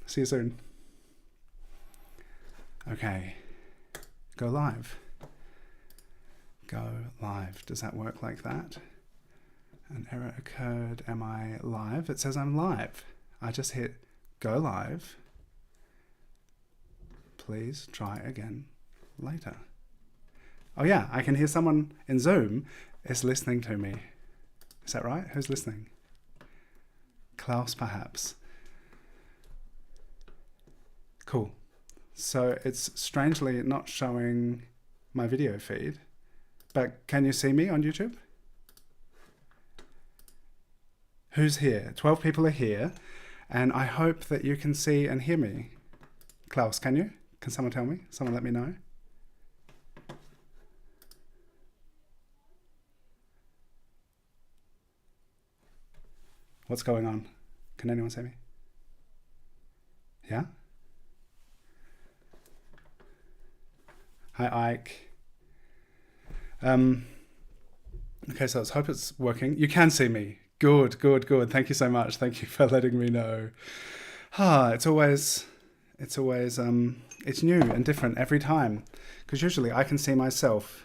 See you soon. Okay. Go live. Go live. Does that work like that? An error occurred. Am I live? It says I'm live. I just hit go live. Please try again later. Oh yeah, I can hear someone in Zoom is listening to me. Is that right? Who's listening? Klaus, perhaps. Cool. So it's strangely not showing my video feed, but can you see me on YouTube? Who's here? 12 people are here, and I hope that you can see and hear me. Klaus, can you? Can someone tell me? Someone let me know. What's going on? Can anyone see me? Yeah? Hi, Ike. Okay, so let's hope it's working. You can see me. Good, good, good. Thank you so much. Thank you for letting me know. It's new and different every time, because usually I can see myself,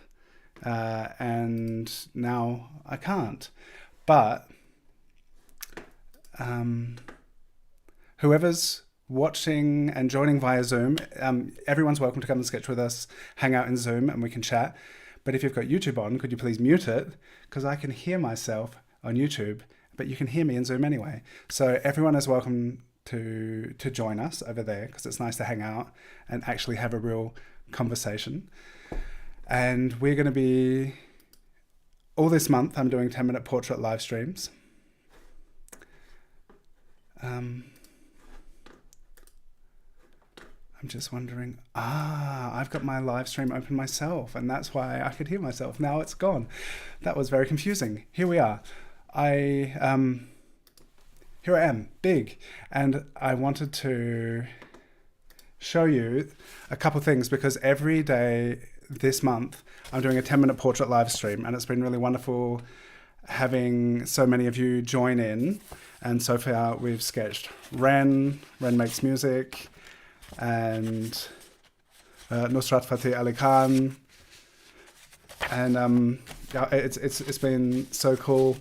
and now I can't. But whoever's watching and joining via Zoom, everyone's welcome to come and sketch with us, hang out in Zoom, and we can chat. But if you've got YouTube on, could you please mute it? Because I can hear myself on YouTube, but you can hear me in Zoom anyway. So everyone is welcome to join us over there, because it's nice to hang out and actually have a real conversation. And we're going to be, all this month, I'm doing 10-minute portrait live streams. I'm just wondering, I've got my live stream open myself, and that's why I could hear myself. Now it's gone. That was very confusing. Here we are. Here I am, big, and I wanted to show you a couple things, because every day this month I'm doing a 10-minute portrait live stream, and it's been really wonderful having so many of you join in. And so far we've sketched Ren makes music, and Nusrat Fateh Ali Khan, and yeah, it's been so cool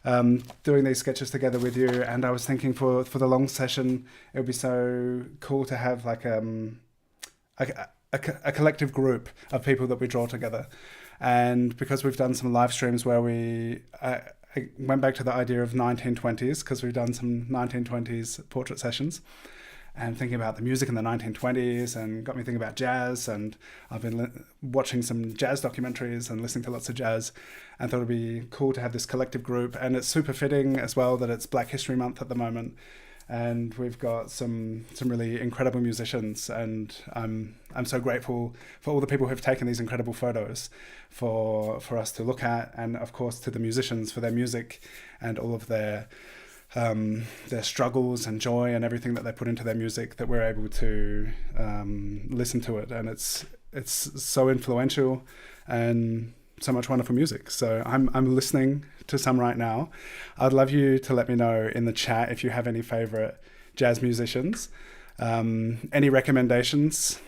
doing these sketches together with you. And I was thinking for the long session, it would be so cool to have like a collective group of people that we draw together. And because we've done some live streams where I went back to the idea of 1920s, because we've done some 1920s portrait sessions, and thinking about the music in the 1920s, and got me thinking about jazz. And I've been watching some jazz documentaries and listening to lots of jazz, and thought it'd be cool to have this collective group. And it's super fitting as well that it's Black History Month at the moment, and we've got some really incredible musicians, and I'm so grateful for all the people who have taken these incredible photos for us to look at, and of course to the musicians for their music and all of their struggles and joy and everything that they put into their music, that we're able to listen to it. And it's so influential and so much wonderful music. So I'm listening to some right now. I'd love you to let me know in the chat if you have any favorite jazz musicians, any recommendations,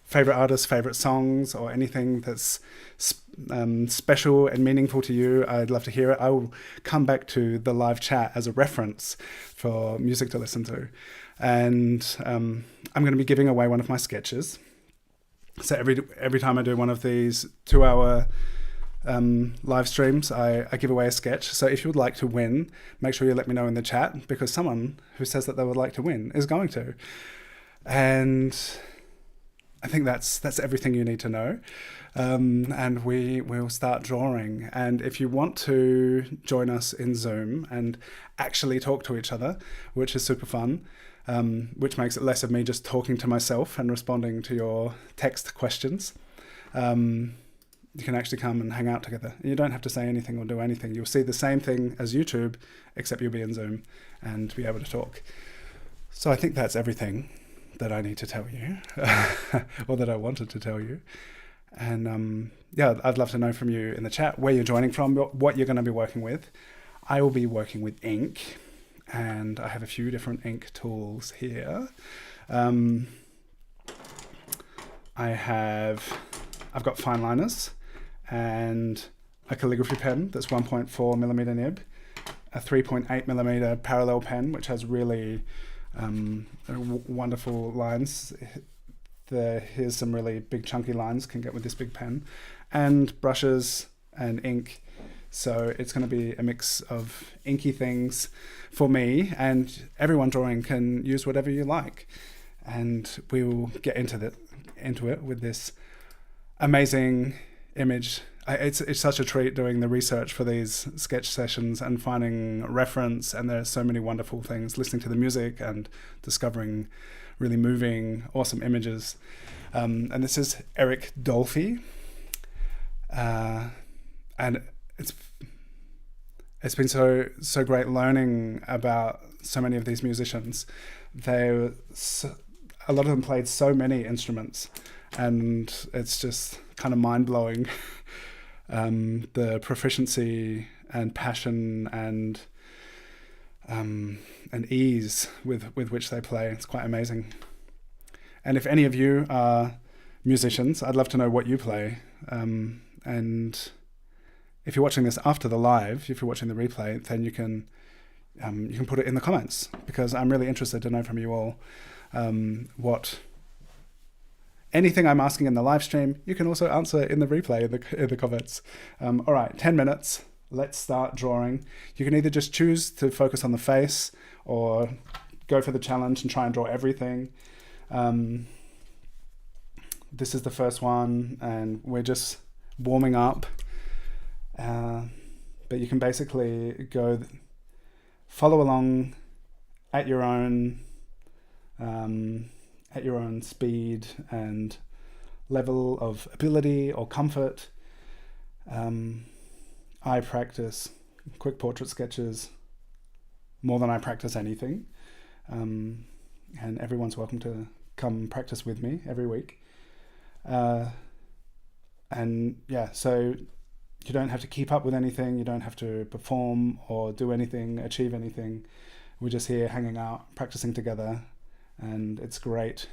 favorite artists, favorite songs, or anything that's special and meaningful to you. I'd love to hear it. I will come back to the live chat as a reference for music to listen to. And I'm going to be giving away one of my sketches. So every time I do one of these 2-hour live streams, I give away a sketch. So if you would like to win, make sure you let me know in the chat, because someone who says that they would like to win is going to. And I think that's everything you need to know. And we will start drawing. And if you want to join us in Zoom and actually talk to each other, which is super fun, which makes it less of me just talking to myself and responding to your text questions, you can actually come and hang out together. You don't have to say anything or do anything. You'll see the same thing as YouTube, except you'll be in Zoom and be able to talk. So I think that's everything that I need to tell you, or that I wanted to tell you. And yeah, I'd love to know from you in the chat where you're joining from, what you're going to be working with. I will be working with ink and I have a few different ink tools here. I've got fine liners and a calligraphy pen that's 1.4 millimeter nib, a 3.8 millimeter parallel pen, which has really wonderful lines. Here's some really big chunky lines can get with this big pen, and brushes and ink. So it's going to be a mix of inky things for me, and everyone drawing can use whatever you like. And we will get into it with this amazing image. It's such a treat doing the research for these sketch sessions and finding reference, and there's so many wonderful things, listening to the music and discovering really moving, awesome images. And this is Eric Dolphy. And it's been so great learning about so many of these musicians. A lot of them played so many instruments, and it's just kind of mind-blowing. The proficiency and passion and ease with which they play. It's quite amazing. And if any of you are musicians, I'd love to know what you play. And if you're watching this after the live, if you're watching the replay, then you can put it in the comments, because I'm really interested to know from you all what anything I'm asking in the live stream, you can also answer in the replay in the comments. All right, 10 minutes. Let's start drawing. You can either just choose to focus on the face or go for the challenge and try and draw everything. This is the first one, and we're just warming up. But you can basically follow along at your own speed and level of ability or comfort. I practice quick portrait sketches more than I practice anything. And everyone's welcome to come practice with me every week. And yeah, so you don't have to keep up with anything. You don't have to perform or do anything, achieve anything. We're just here hanging out, practicing together. And it's great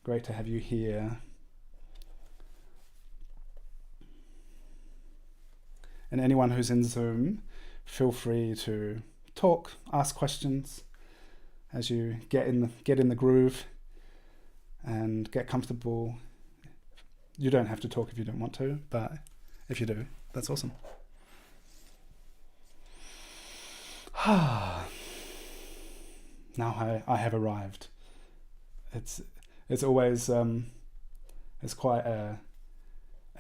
to have you here. And anyone who's in Zoom, feel free to talk, ask questions as you get in the groove and get comfortable. You don't have to talk if you don't want to, but if you do, that's awesome. Now I have arrived. It's always it's quite a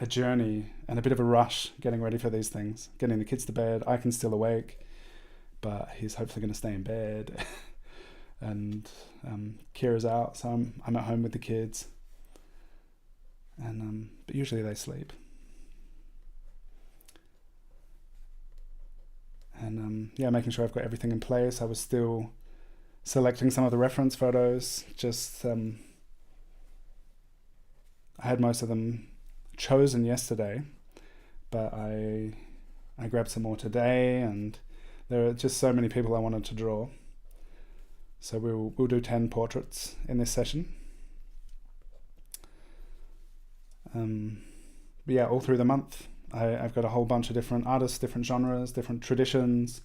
journey and a bit of a rush getting ready for these things, getting the kids to bed. I can still awake, but he's hopefully going to stay in bed. And Kira's out, so I'm at home with the kids, and but usually they sleep. And making sure I've got everything in place. I was still selecting some of the reference photos. Just I had most of them chosen yesterday, but I grabbed some more today, and there are just so many people I wanted to draw. So we'll do 10 portraits in this session. But yeah, all through the month, I've got a whole bunch of different artists, different genres, different traditions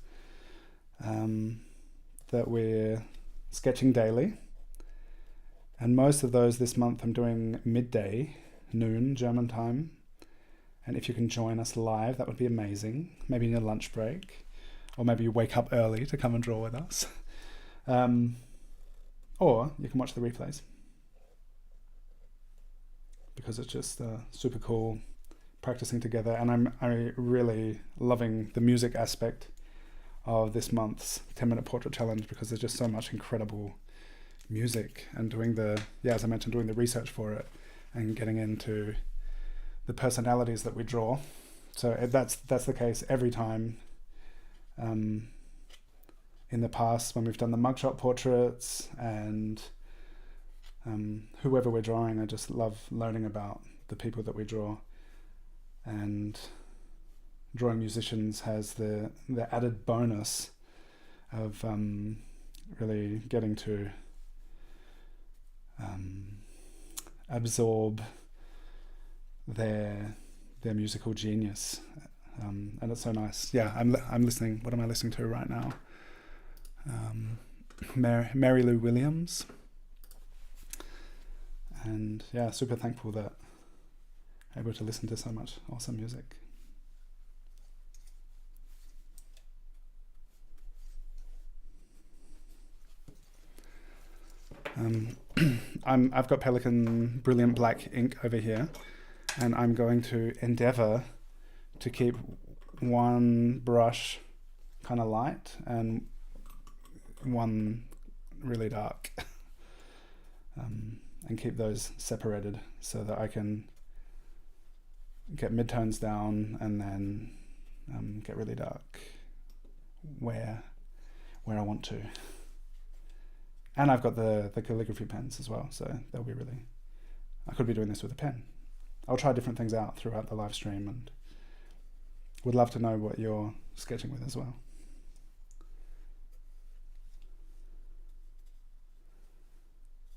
that we're sketching daily. And most of those this month I'm doing midday, noon, German time. And if you can join us live, that would be amazing. Maybe in your lunch break, or maybe you wake up early to come and draw with us. Or you can watch the replays, because it's just super cool practicing together. And I'm really loving the music aspect of this month's 10-minute portrait challenge, because there's just so much incredible music, and as I mentioned, doing the research for it and getting into the personalities that we draw. So that's the case every time. In the past, when we've done the mugshot portraits and whoever we're drawing, I just love learning about the people that we draw. And drawing musicians has the added bonus of really getting to absorb their musical genius, and it's so nice. Yeah, I'm listening. What am I listening to right now? Mary Lou Williams, and yeah, super thankful that I'm able to listen to so much awesome music. I've got Pelikan Brilliant Black ink over here, and I'm going to endeavor to keep one brush kind of light and one really dark, and keep those separated so that I can get midtones down and then get really dark where I want to. And I've got the calligraphy pens as well, so they'll be really... I could be doing this with a pen. I'll try different things out throughout the live stream, and would love to know what you're sketching with as well.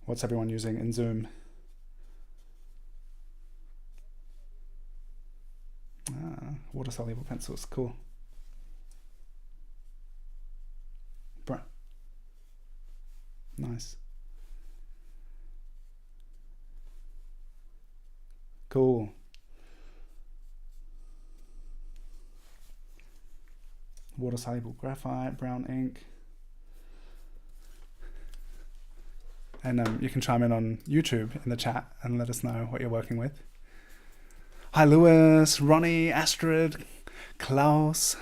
What's everyone using in Zoom? Water-soluble pencils, cool. Nice. Cool. Water-soluble graphite, brown ink. And you can chime in on YouTube in the chat and let us know what you're working with. Hi Lewis, Ronnie, Astrid, Klaus,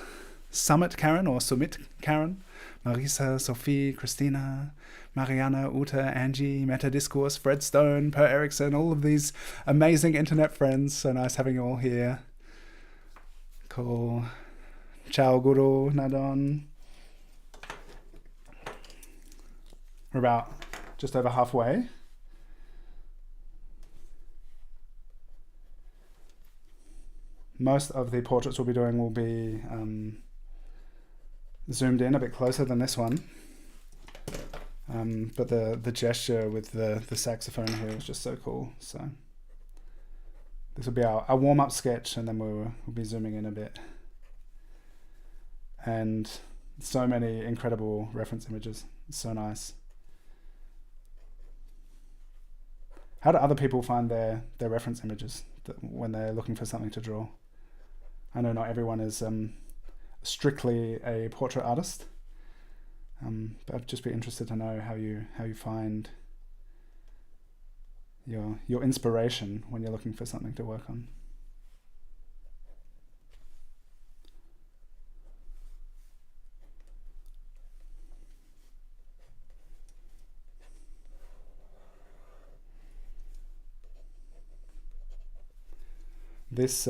Summit Karen or Sumit Karen, Marisa, Sophie, Christina, Mariana, Uta, Angie, Meta Discourse, Fred Stone, Per Erickson, all of these amazing internet friends. So nice having you all here. Cool. Ciao Guru, Nadon. We're about just over halfway. Most of the portraits we'll be doing will be zoomed in a bit closer than this one. But the gesture with the saxophone here is just so cool. So this will be our warm-up sketch, and then we'll be zooming in a bit. And so many incredible reference images. It's so nice. How do other people find their reference images when they're looking for something to draw? I know not everyone is strictly a portrait artist, but I'd just be interested to know how you find your inspiration when you're looking for something to work on. This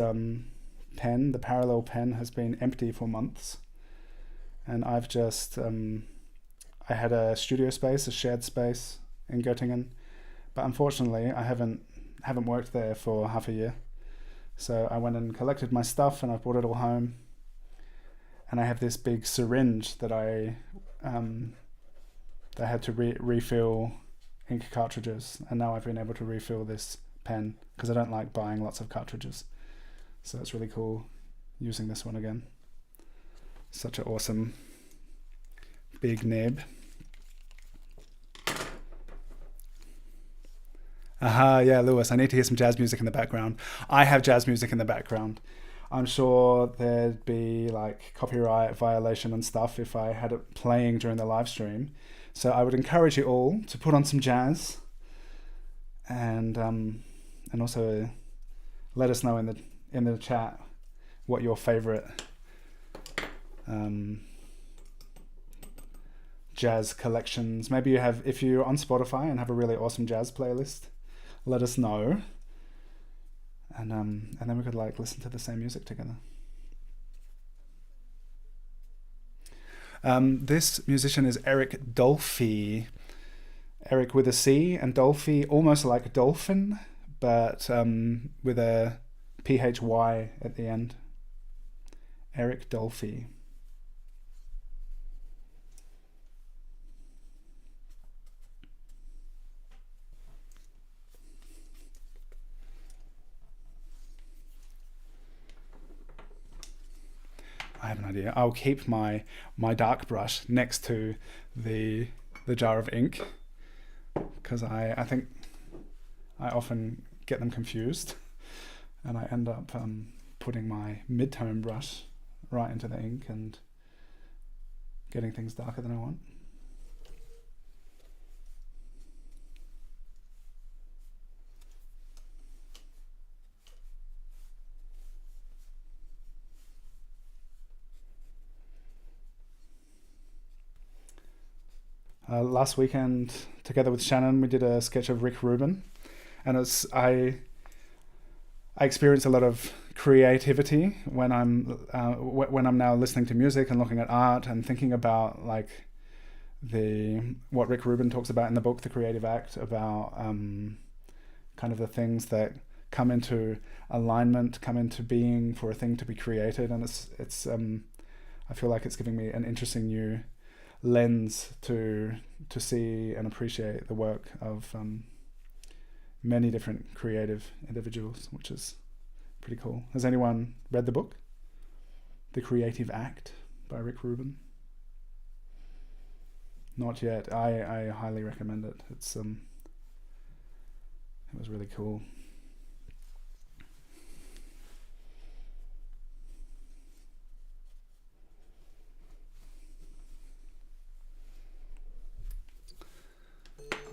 pen, the parallel pen, has been empty for months, and I've just I had a studio space, a shared space in Göttingen, but unfortunately I haven't worked there for half a year. So I went and collected my stuff, and I brought it all home, and I have this big syringe that I had to refill ink cartridges, and now I've been able to refill this pen because I don't like buying lots of cartridges. So it's really cool using this one again. Such an awesome big nib. Aha, yeah, Lewis, I need to hear some jazz music in the background. I have jazz music in the background. I'm sure there'd be like copyright violation and stuff if I had it playing during the live stream. So I would encourage you all to put on some jazz, and also let us know in the chat what your favorite jazz collections. Maybe you have, if you're on Spotify and have a really awesome jazz playlist, let us know, and then we could like listen to the same music together. This musician is Eric Dolphy. Eric with a C, and Dolphy, almost like dolphin, but with a PHY at the end. Eric Dolphy. I have an idea. I'll keep my dark brush next to the jar of ink, because I think I often get them confused, and I end up putting my mid-tone brush right into the ink and getting things darker than I want. Last weekend, together with Shannon, we did a sketch of Rick Rubin, and I experience a lot of creativity when I'm now listening to music and looking at art and thinking about like what Rick Rubin talks about in the book, The Creative Act, about kind of the things that come into alignment, come into being for a thing to be created, and it's I feel like it's giving me an interesting new lens to see and appreciate the work of many different creative individuals, which is pretty cool. Has anyone read the book, The Creative Act by Rick Rubin? Not yet. I highly recommend it. It was really cool.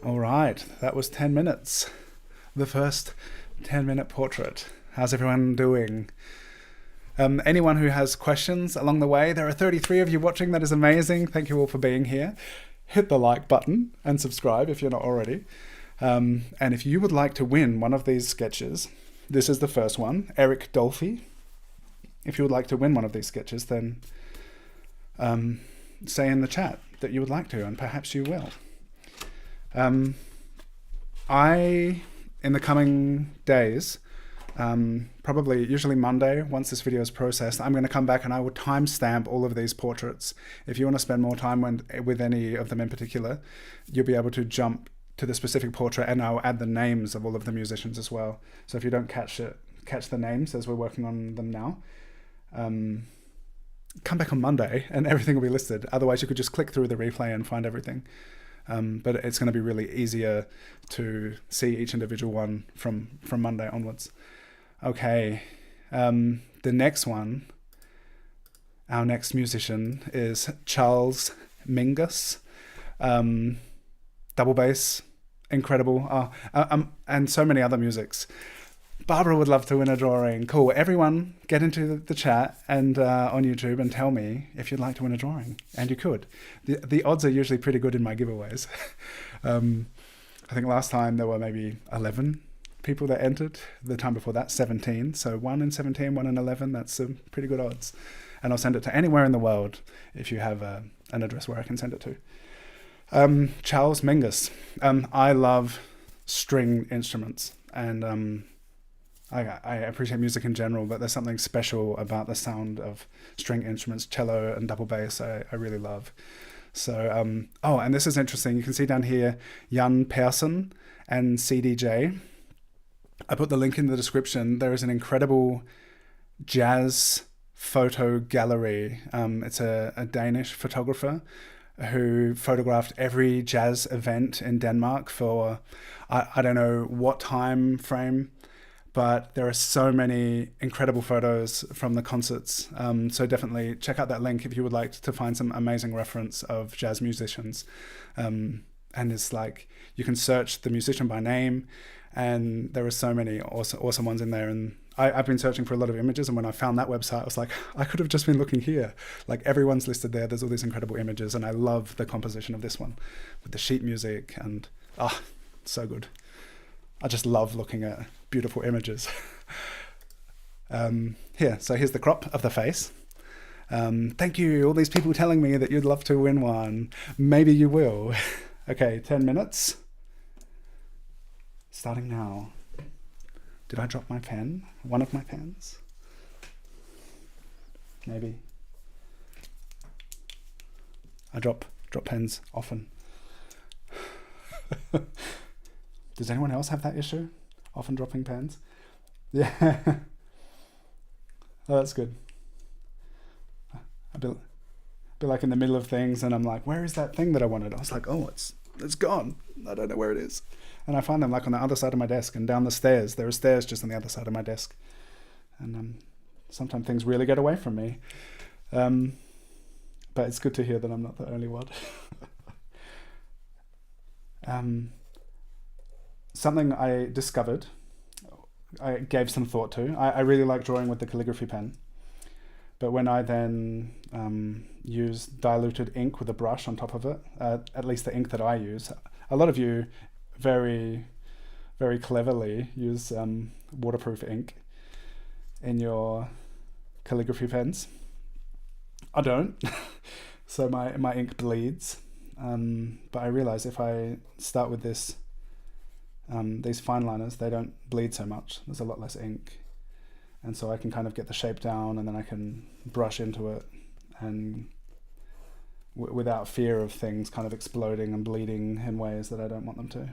All right, that was 10 minutes. The first 10-minute portrait. How's everyone doing? Anyone who has questions along the way, there are 33 of you watching. That is amazing. Thank you all for being here. Hit the like button and subscribe if you're not already. And if you would like to win one of these sketches, this is the first one, Eric Dolphy. If you would like to win one of these sketches, then say in the chat that you would like to, and perhaps you will. In the coming days, probably usually Monday, once this video is processed, I'm going to come back and I will timestamp all of these portraits. If you want to spend more time with any of them in particular, you'll be able to jump to the specific portrait, and I'll add the names of all of the musicians as well. So if you don't catch the names as we're working on them now, come back on Monday and everything will be listed. Otherwise, you could just click through the replay and find everything. But it's going to be really easier to see each individual one from Monday onwards. Okay, the next one, our next musician is Charles Mingus, double bass, incredible, and so many other musics. Barbara would love to win a drawing. Cool. Everyone get into the chat and on YouTube and tell me if you'd like to win a drawing. And you could. The odds are usually pretty good in my giveaways. I think last time there were maybe 11 people that entered. The time before that, 17. So 1 in 17, 1 in 11. That's pretty good odds. And I'll send it to anywhere in the world if you have an address where I can send it to. Charles Mingus. I love string instruments, and I appreciate music in general, but there's something special about the sound of string instruments, cello and double bass I really love. So, and this is interesting. You can see down here, Jan Persson and CDJ. I put the link in the description. There is an incredible jazz photo gallery. It's a Danish photographer who photographed every jazz event in Denmark for, I don't know what time frame, but there are so many incredible photos from the concerts. So definitely check out that link if you would like to find some amazing reference of jazz musicians. And it's like, you can search the musician by name, and there are so many awesome ones in there. And I've been searching for a lot of images, and when I found that website, I was like, I could have just been looking here. Like, everyone's listed there. There's all these incredible images, and I love the composition of this one with the sheet music, and so good. I just love looking at beautiful images. Here's the crop of the face. Thank you, all these people telling me that you'd love to win one. Maybe you will. Okay, 10 minutes. Starting now. Did I drop my pen? One of my pens? Maybe. I drop pens often. Does anyone else have that issue? Often dropping pens? Yeah. Oh, that's good. be like in the middle of things, and I'm like, where is that thing that I wanted? I was like, oh, it's gone. I don't know where it is. And I find them like on the other side of my desk and down the stairs. There are stairs just on the other side of my desk. And sometimes things really get away from me. But it's good to hear that I'm not the only one. Something I discovered, I gave some thought to. I really like drawing with the calligraphy pen. But when I then use diluted ink with a brush on top of it, at least the ink that I use, a lot of you very, very cleverly use waterproof ink in your calligraphy pens. I don't. So my ink bleeds. But I realize if I start with these fine liners, they don't bleed so much. There's a lot less ink. And so I can kind of get the shape down, and then I can brush into it and without fear of things kind of exploding and bleeding in ways that I don't want them to.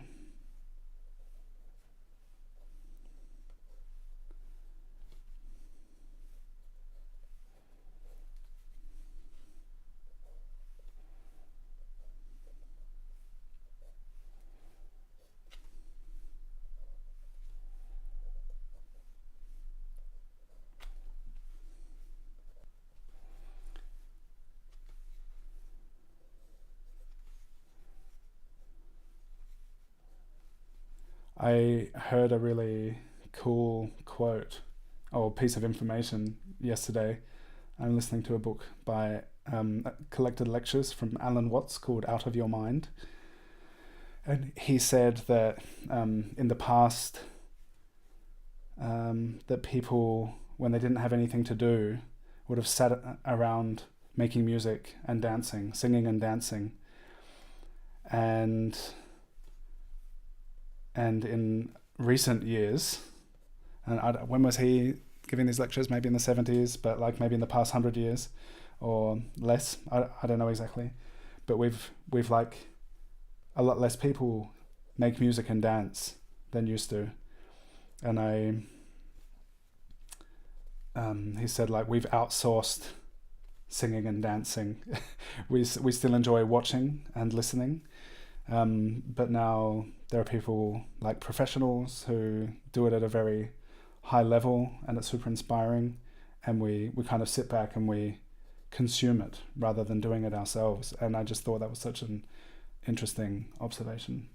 I heard a really cool quote or piece of information yesterday. I'm listening to a book by collected lectures from Alan Watts called Out of Your Mind. And he said that in the past, that people, when they didn't have anything to do, would have sat around making music and dancing, singing and dancing. And in recent years, and when was he giving these lectures? Maybe in the 70s, but like maybe in the past 100 years or less. I don't know exactly. But we've like a lot less people make music and dance than used to. And he said like we've outsourced singing and dancing. we still enjoy watching and listening. But now there are people like professionals who do it at a very high level, and it's super inspiring, and we kind of sit back and we consume it rather than doing it ourselves. And I just thought that was such an interesting observation.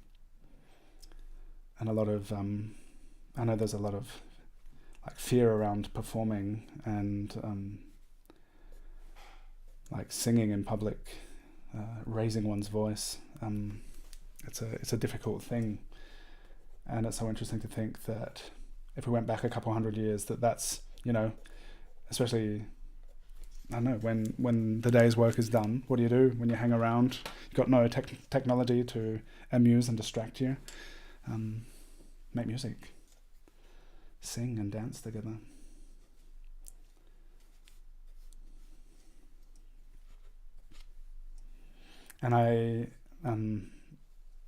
And a lot of I know there's a lot of like fear around performing and like singing in public, raising one's voice. It's a difficult thing, and it's so interesting to think that if we went back a couple hundred years, that's, you know, especially, I don't know, when the day's work is done, what do you do when you hang around? You've got no technology to amuse and distract you. Make music, sing and dance together. And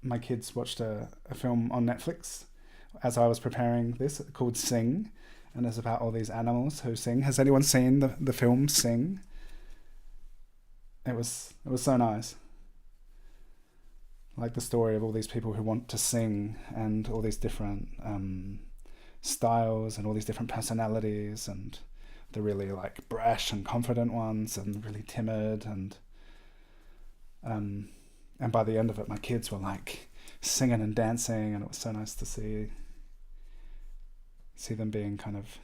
my kids watched a film on Netflix as I was preparing this called Sing, and it's about all these animals who sing. Has anyone seen the film Sing? It was so nice. Like the story of all these people who want to sing, and all these different styles and all these different personalities, and the really like brash and confident ones, and really timid, and by the end of it, my kids were like singing and dancing, and it was so nice to see them being kind of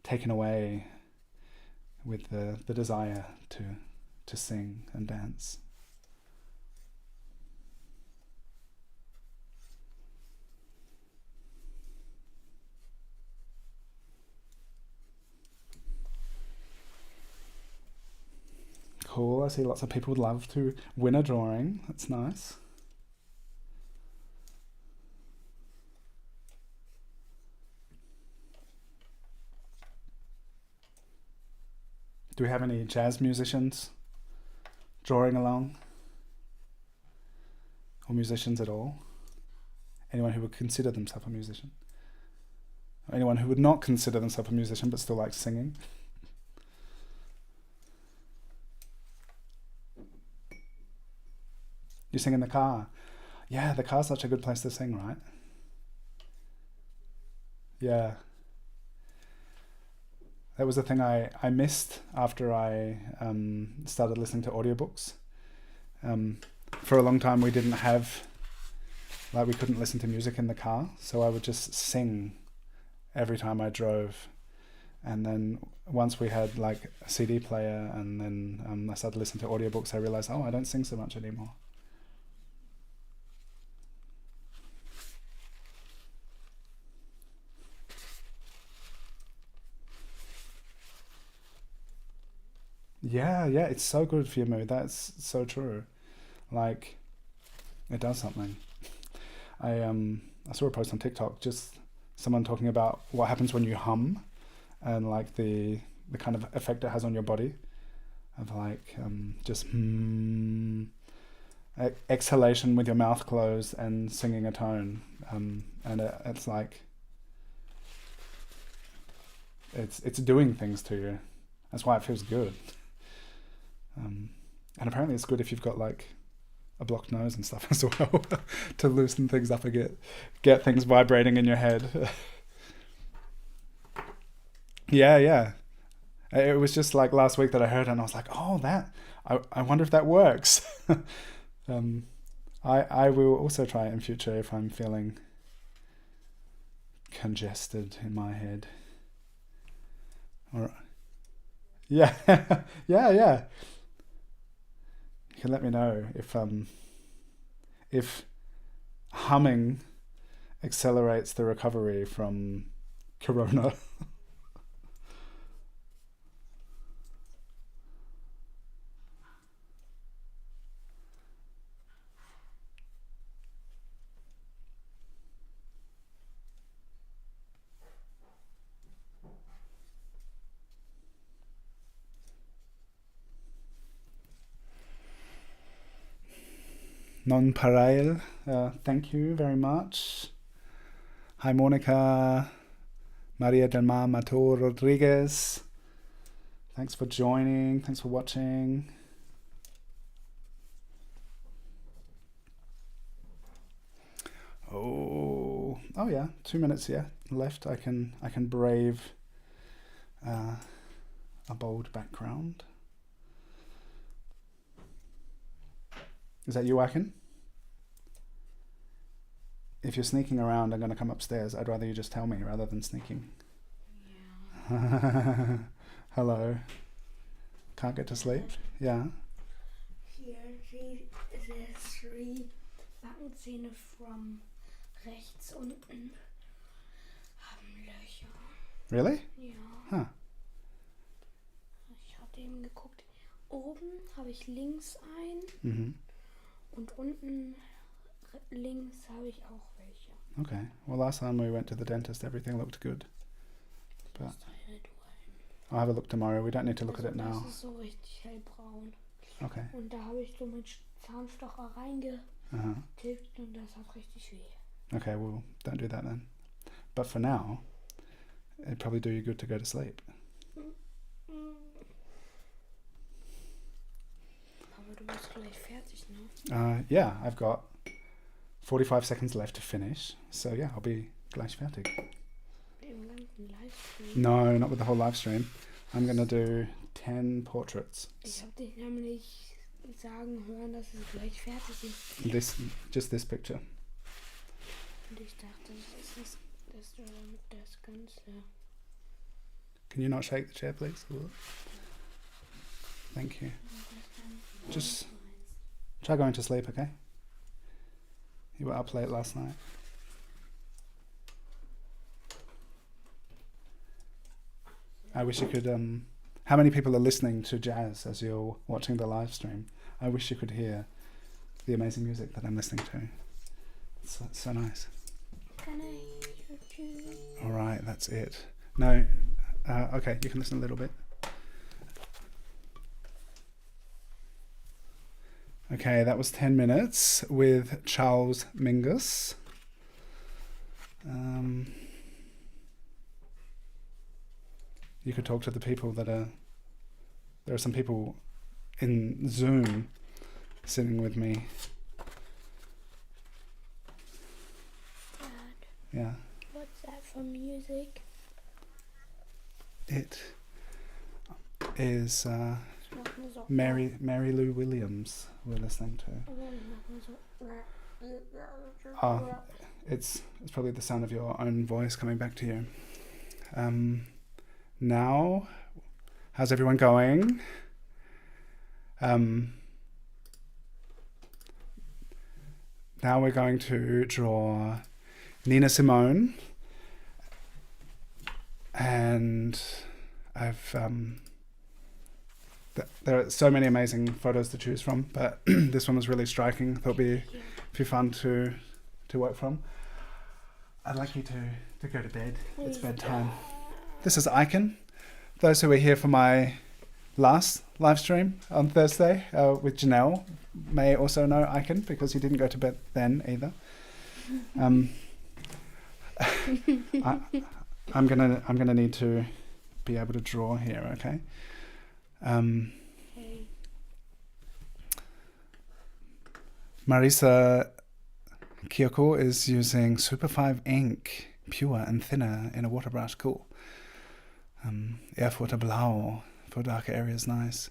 taken away with the desire to sing and dance. Cool. I see lots of people would love to win a drawing. That's nice. Do we have any jazz musicians drawing along? Or musicians at all? Anyone who would consider themselves a musician? Or anyone who would not consider themselves a musician but still likes singing? You sing in the car. Yeah, the car's such a good place to sing, right? Yeah. That was the thing I missed after I started listening to audiobooks. For a long time we didn't have, like, we couldn't listen to music in the car, so I would just sing every time I drove. And then once we had like a CD player, and then I started listening to audiobooks, I realized, I don't sing so much anymore. Yeah, it's so good for your mood. That's so true. Like, it does something. I saw a post on TikTok, just someone talking about what happens when you hum, and like the kind of effect it has on your body, of like just exhalation with your mouth closed and singing a tone, and it's like it's doing things to you. That's why it feels good. And apparently it's good if you've got like a blocked nose and stuff as well, to loosen things up and get things vibrating in your head. Yeah. It was just like last week that I heard it, and I was like, I wonder if that works. I will also try it in future if I'm feeling congested in my head. Or yeah, yeah. You can let me know if humming accelerates the recovery from corona. Non-Parail, thank you very much. Hi Monica, Maria del Mar Mato Rodriguez. Thanks for joining, thanks for watching. Oh yeah, 2 minutes left. I can brave a bold background. Is that you, Wacken? If you're sneaking around, I'm going to come upstairs. I'd rather you just tell me rather than sneaking. Yeah. Hello. Can't get to sleep? Yeah. Here, there's 3 Backenzähne from rechts unten haben Löcher. Really? Ja. Huh. Ich hatte eben geguckt. Oben habe ich links ein. Mhm. Und unten links habe ich auch welche. Okay. Well, last time we went to the dentist, everything looked good. But I'll have a look tomorrow. We don't need to look at it now. Das ist so richtig hellbraun. Okay. Und da habe ich so mit Zahnstocher reingetippt und das hat richtig weh. Okay, well, don't do that then. But for now, it'd probably do you good to go to sleep. Aber du bist gleich fertig, ne? Yeah, I've got 45 seconds left to finish. So yeah, I'll be gleich fertig. Im ganzen Livestream? No, not with the whole live stream. I'm going to do 10 portraits. Ich habe dich nämlich sagen hören, dass es gleich fertig ist. Just this picture. Und ich dachte, dass du damit das Ganze... Can you not shake the chair, please? Thank you. Just try going to sleep, okay? You were up late last night. I wish you could... how many people are listening to jazz as you're watching the live stream? I wish you could hear the amazing music that I'm listening to. It's so nice. Can I hear you? All right, that's it. No, okay, you can listen a little bit. Okay, that was 10 minutes with Charles Mingus. You could talk to the people that are... There are some people in Zoom sitting with me Yeah. What's that for music? It is Mach mal so. Mary Lou Williams we're listening to. Mach mal so. Oh, it's probably the sound of your own voice coming back to you. Now, how's everyone going? Now we're going to draw Nina Simone, and I've there are so many amazing photos to choose from, but this one was really striking. Thought it'd be fun to work from. I'd like you to go to bed. It's bedtime. This is Icon. Those who were here for my last live stream on Thursday with Janelle may also know Icon because you didn't go to bed then either. I'm gonna need to be able to draw here, okay? Marisa Kyoko is using Super 5 ink, pure and thinner in a water brush. Cool. Erfurter Blau for darker areas, nice.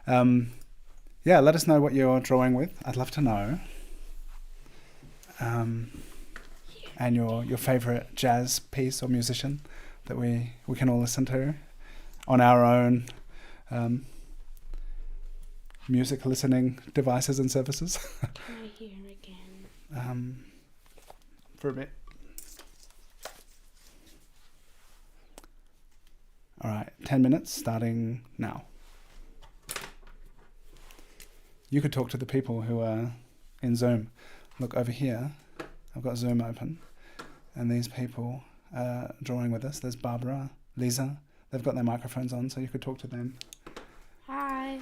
Yeah, let us know what you're drawing with. I'd love to know. And your favorite jazz piece or musician that we can all listen to on our own music listening devices and services. Can I hear again? For a bit. All right, 10 minutes starting now. You could talk to the people who are in Zoom. Look over here. I've got Zoom open, and these people are drawing with us. There's Barbara, Lisa. They've got their microphones on, so you could talk to them. Hi.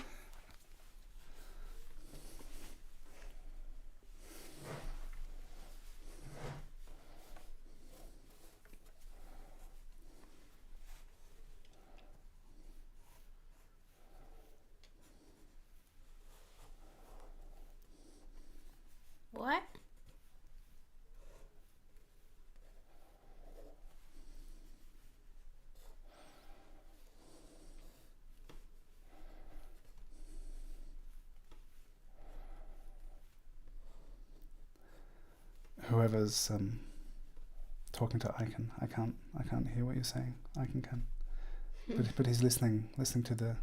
What? Whoever's talking to Icon, I can't hear what you're saying. Icon can, but he's listening to the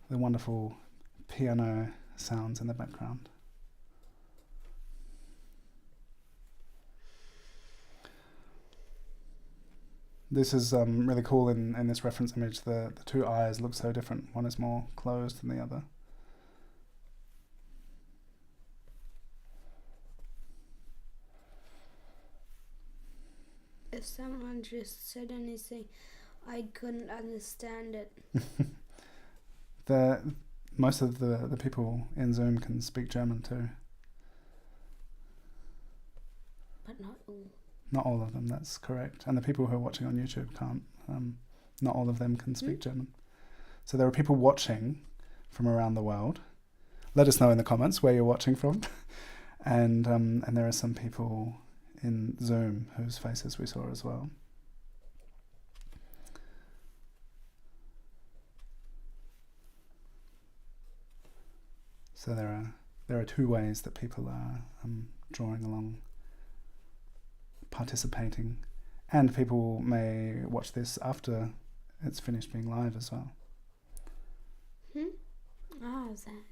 wonderful piano sounds in the background. This is really cool in this reference image. The two eyes look so different. One is more closed than the other. If someone just said anything, I couldn't understand it. Most of the people in Zoom can speak German too. But not all. Not all of them, that's correct. And the people who are watching on YouTube can't. Not all of them can speak German. So there are people watching from around the world. Let us know in the comments where you're watching from. And there are some people in Zoom whose faces we saw as well. So there are two ways that people are drawing along, participating, and people may watch this after it's finished being live as well. How's that?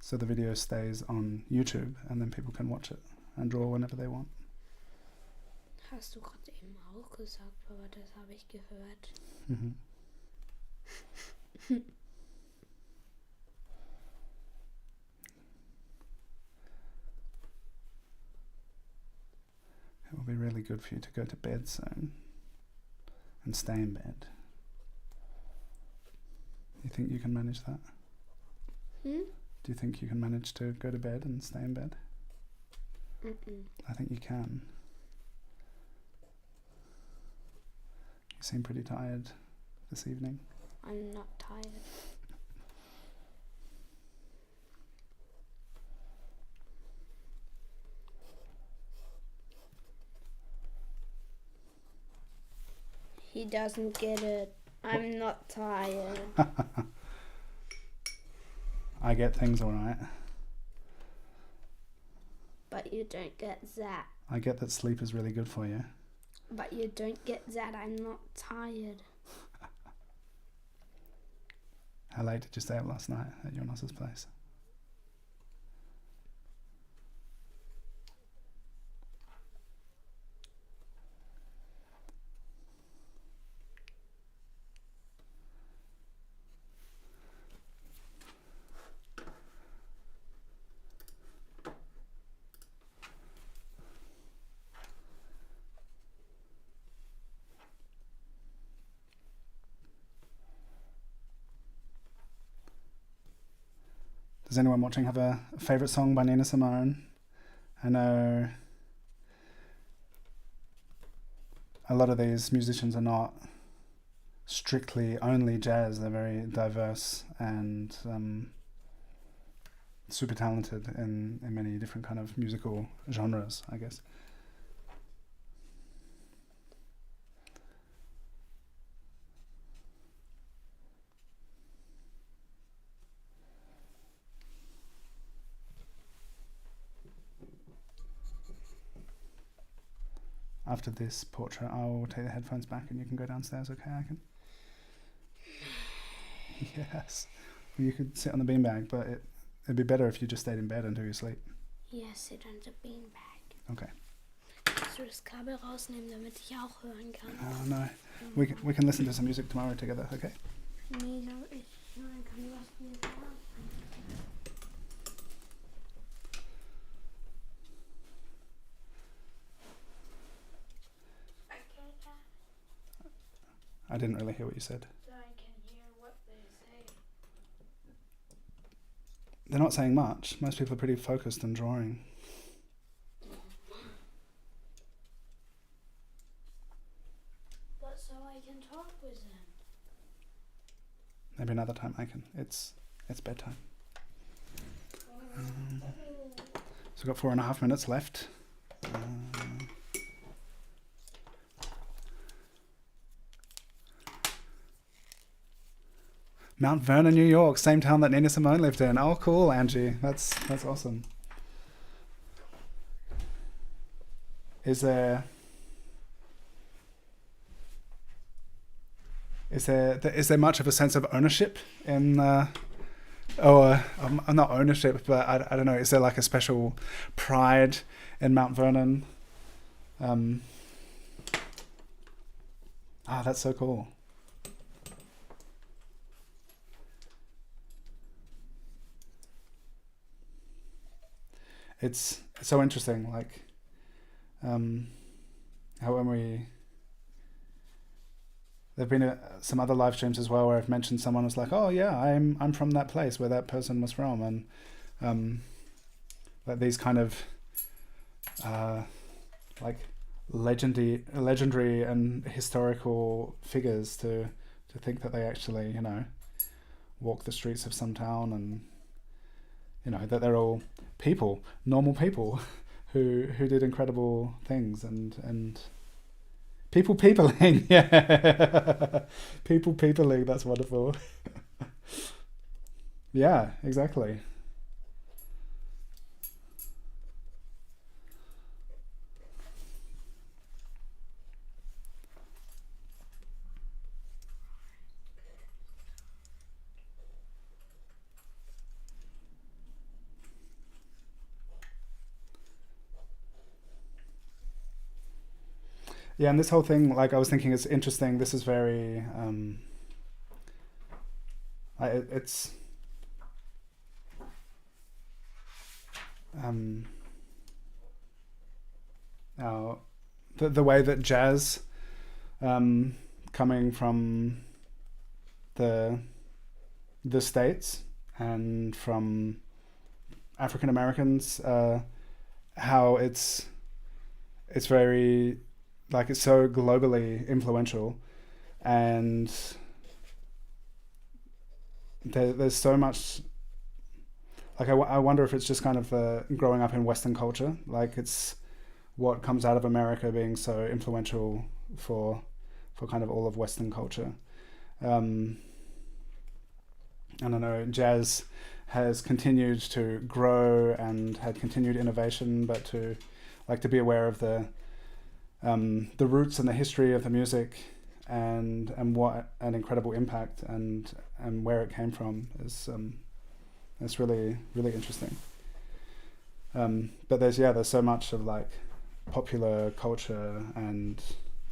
So the video stays on YouTube and then people can watch it and draw whenever they want. Hast du gerade eben auch gesagt, aber das habe ich gehört. Mm-hmm. It will be really good for you to go to bed soon and stay in bed. You think you can manage that? Do you think you can manage to go to bed and stay in bed? I think you can. You seem pretty tired this evening. I'm not tired. He doesn't get it. I'm not tired. I get things all right. But you don't get that. I get that sleep is really good for you. But you don't get that. I'm not tired. How late did you stay up last night at your Jonas' place? Does anyone watching have a favourite song by Nina Simone? I know a lot of these musicians are not strictly only jazz. They're very diverse and super talented in many different kind of musical genres, I guess. After this portrait, I will take the headphones back and you can go downstairs, okay? I can? Yes. Well, you could sit on the beanbag, but it'd be better if you just stayed in bed until you sleep. Yes, sit on the beanbag. Okay. Kannst du das Kabel rausnehmen, damit ich auch hören kann? Oh, no. We can listen to some music tomorrow together, okay? Nee, so ich hören kann, was du mir sagst. I didn't really hear what you said. So I can hear what they say. They're not saying much. Most people are pretty focused on drawing. But so I can talk with them. Maybe another time I can. It's bedtime. So we've got 4.5 minutes left. Mount Vernon, New York, same town that Nina Simone lived in. Oh, cool, Angie. That's awesome. Is there much of a sense of ownership in, not ownership, but I don't know. Is there like a special pride in Mount Vernon? That's so cool. It's so interesting, like how there've been some other live streams as well where I've mentioned someone was like, oh yeah, I'm from that place where that person was from, and like these kind of like legendary and historical figures to think that they actually, you know, walk the streets of some town, and you know that they're all people, normal people who did incredible things, and peopling. Yeah. peopling, that's wonderful. Yeah, exactly. Yeah, and this whole thing, like I was thinking, it's interesting. This is very, it's, now the way that jazz, coming from the States and from African Americans, how it's very, like, it's so globally influential, and there's so much, like, I wonder if it's just kind of growing up in Western culture, like it's what comes out of America being so influential for kind of all of Western culture. I don't know, jazz has continued to grow and had continued innovation, but to be aware of the roots and the history of the music and what an incredible impact and where it came from is it's really, really interesting. But there's so much of like popular culture and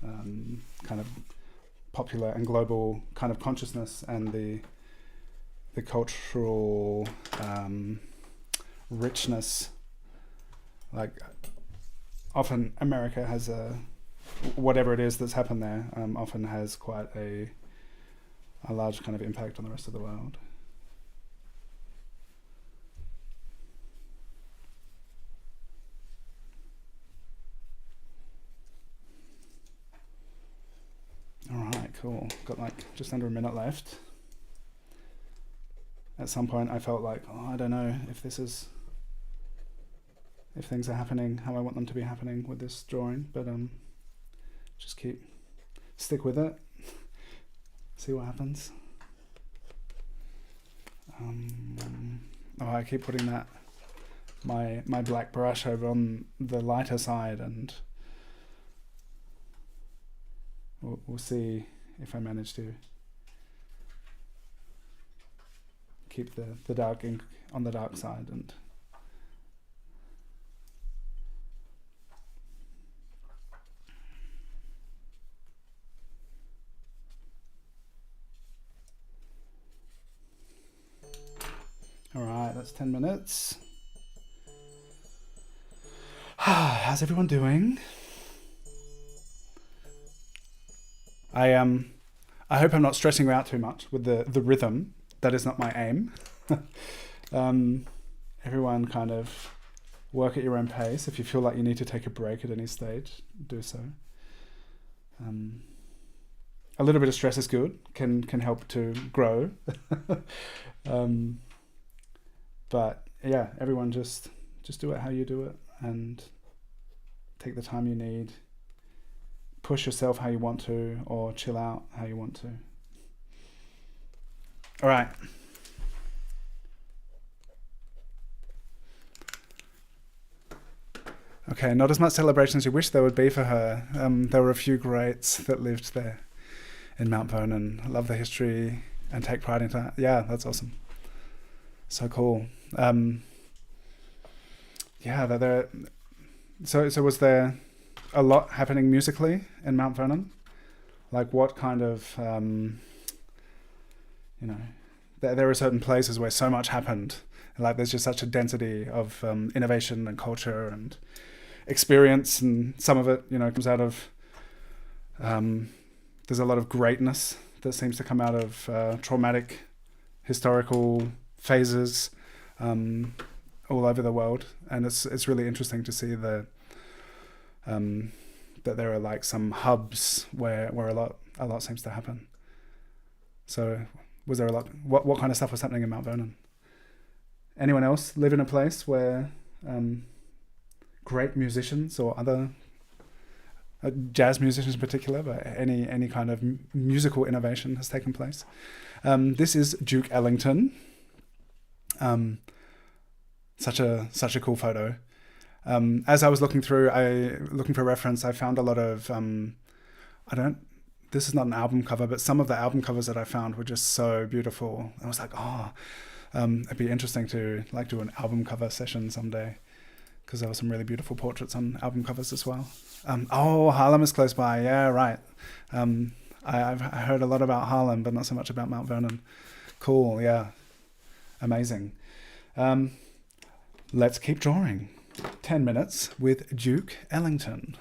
kind of popular and global kind of consciousness, and the cultural richness. Like often America has whatever it is that's happened there often has quite a large kind of impact on the rest of the world. All right, cool. Got like just under a minute left. At some point I felt like, I don't know if things are happening how I want them to be happening with this drawing, but just stick with it, see what happens. I keep putting my black brush over on the lighter side, and we'll see if I manage to keep the dark ink on the dark side. And all right, that's 10 minutes. How's everyone doing? I hope I'm not stressing you out too much with the rhythm. That is not my aim. Everyone kind of work at your own pace. If you feel like you need to take a break at any stage, do so. A little bit of stress is good, can help to grow. But yeah, everyone just do it how you do it, and take the time you need. Push yourself how you want to, or chill out how you want to. All right. Okay, not as much celebration as you wish there would be for her. There were a few greats that lived there in Mount Vernon. I love the history and take pride in that. Yeah, that's awesome. So cool. So was there a lot happening musically in Mount Vernon? Like what kind of, there are certain places where so much happened. Like there's just such a density of innovation and culture and experience, and some of it, comes out of, there's a lot of greatness that seems to come out of traumatic historical phases all over the world, and it's really interesting to see that there are like some hubs where a lot seems to happen. So was there a lot? What kind of stuff was happening in Mount Vernon? Anyone else live in a place where great musicians or other jazz musicians in particular, but any kind of musical innovation has taken place? This is Duke Ellington. Such a cool photo. As I was looking for reference, I found a lot of this is not an album cover, but some of the album covers that I found were just so beautiful. I was like, it'd be interesting to do an album cover session someday, because there were some really beautiful portraits on album covers as well. Harlem is close by. Yeah, right. I've heard a lot about Harlem, but not so much about Mount Vernon. Cool. Yeah. Amazing. Let's keep drawing. 10 minutes with Duke Ellington.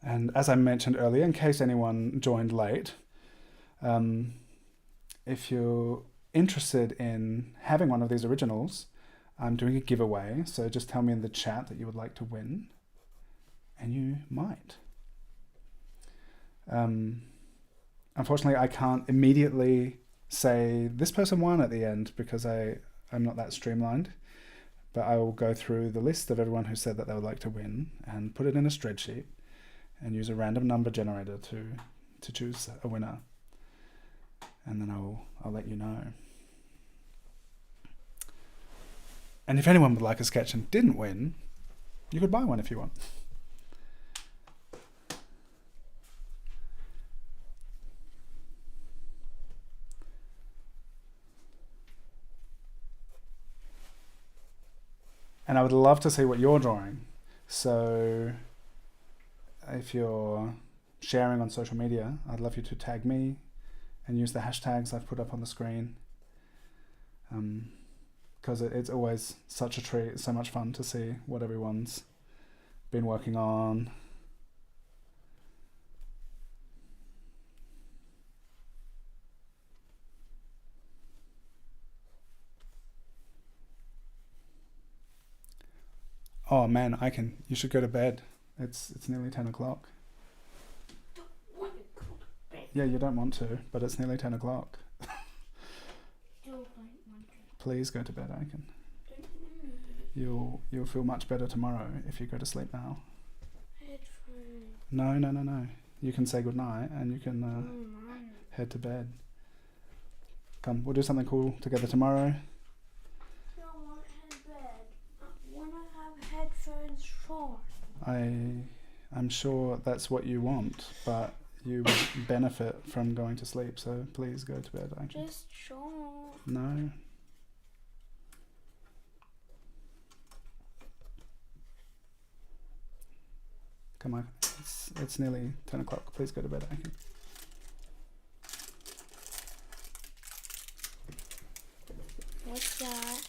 And as I mentioned earlier, in case anyone joined late, if you're interested in having one of these originals, I'm doing a giveaway. So just tell me in the chat that you would like to win, and you might. Unfortunately, I can't immediately say this person won at the end because I'm not that streamlined. But I will go through the list of everyone who said that they would like to win and put it in a spreadsheet and use a random number generator to choose a winner. And then I'll let you know. And if anyone would like a sketch and didn't win, you could buy one if you want. And I would love to see what you're drawing. So if you're sharing on social media, I'd love you to tag me and use the hashtags I've put up on the screen. Because it's always such a treat, so much fun to see what everyone's been working on. Oh man, you should go to bed. It's nearly 10 o'clock. Don't want to go to bed. Yeah, you don't want to, but it's nearly 10 o'clock. Don't want to. Please go to bed, Aiken. You'll feel much better tomorrow if you go to sleep now. Headphones. No. You can say goodnight and you can head to bed. Come, we'll do something cool together tomorrow. Don't want to head to bed. I want to have headphones for. I'm sure that's what you want, but you would benefit from going to sleep, so please go to bed, Aiken. Just short. No. Come on, it's nearly 10 o'clock. Please go to bed, Aiken. What's that?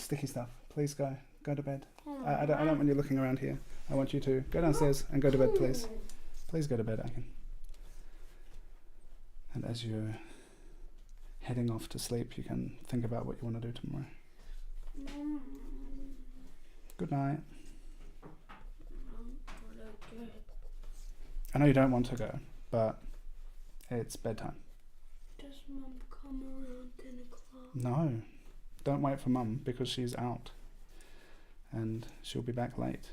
Sticky stuff. Please go to bed. Oh, I don't want you looking around here. I want you to go downstairs and go to bed, please. Please go to bed, Aiken. And as you're heading off to sleep, you can think about what you want to do tomorrow. Good night. I know you don't want to go, but it's bedtime. Does Mum come around 10 o'clock? No, don't wait for Mum because she's out and she'll be back late.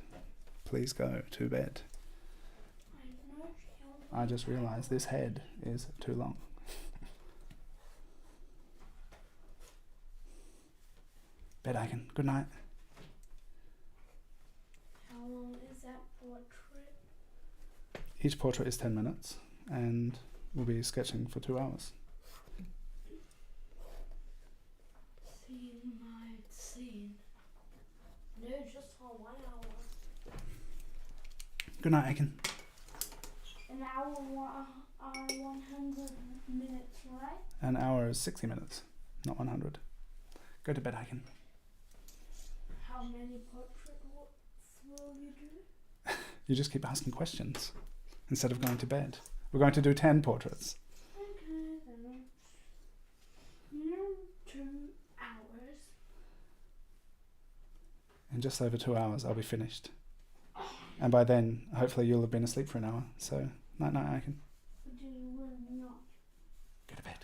Please go to bed. I just realised this head is too long. Bed, Aiken. Good night. How long is that portrait? Each portrait is 10 minutes and we'll be sketching for 2 hours. Scene. No, just for 1 hour. Good night, Aiken. An hour, 100 minutes, right? An hour is 60 minutes, not 100. Go to bed, Aiken. How many portraits will you do? You just keep asking questions instead of going to bed. We're going to do 10 portraits. Okay, then. 2 hours. In just over 2 hours, I'll be finished. And by then, hopefully you'll have been asleep for an hour. So, night, Aiken. But you will not. Go to bed.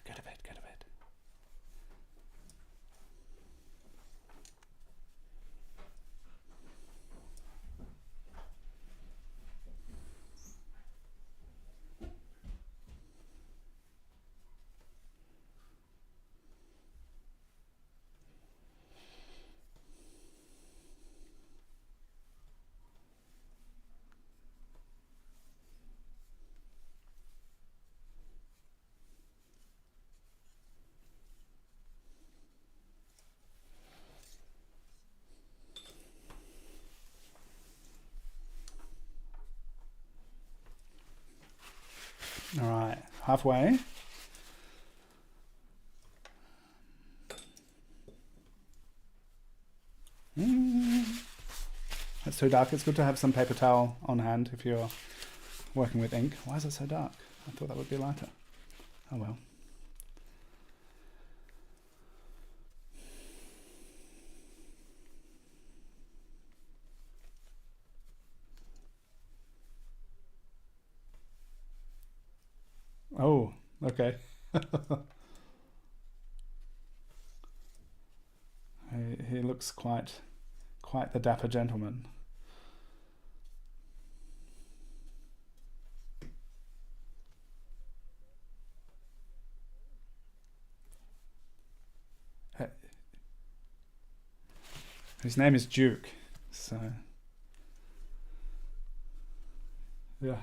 All right, halfway. That's too dark. It's good to have some paper towel on hand if you're working with ink. Why is it so dark? I thought that would be lighter. Oh well. Oh, okay. He looks quite the dapper gentleman. His name is Duke, so yeah.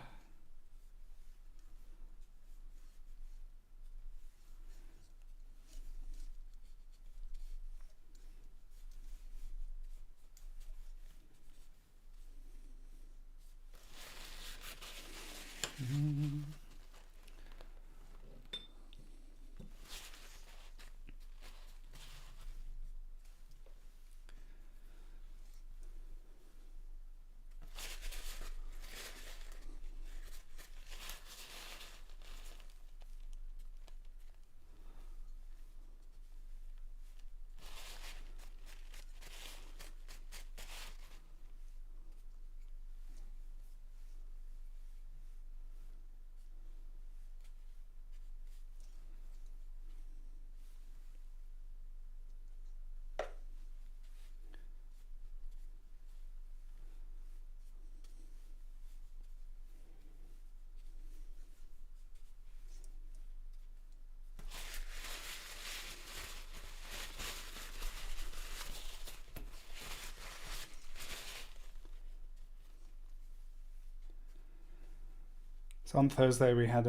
So on Thursday we had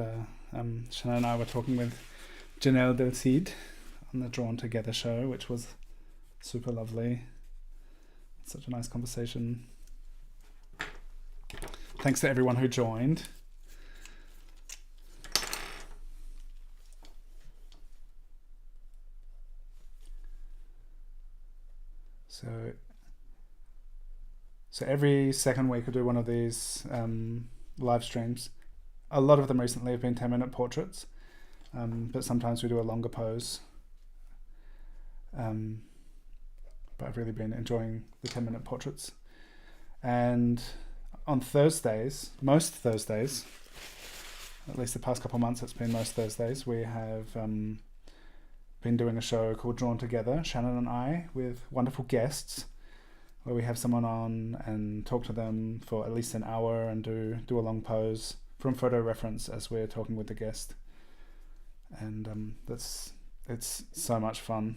Shannon and I were talking with Janelle Del Cid on the Drawn Together show, which was super lovely. Such a nice conversation. Thanks to everyone who joined. So every second week I do one of these live streams. A lot of them recently have been 10-minute portraits, but sometimes we do a longer pose. But I've really been enjoying the 10-minute portraits. And on Thursdays, most Thursdays, at least the past couple of months it's been most Thursdays, we have been doing a show called Drawn Together, Shannon and I, with wonderful guests, where we have someone on and talk to them for at least an hour and do a long pose from photo reference as we're talking with the guest. And it's so much fun.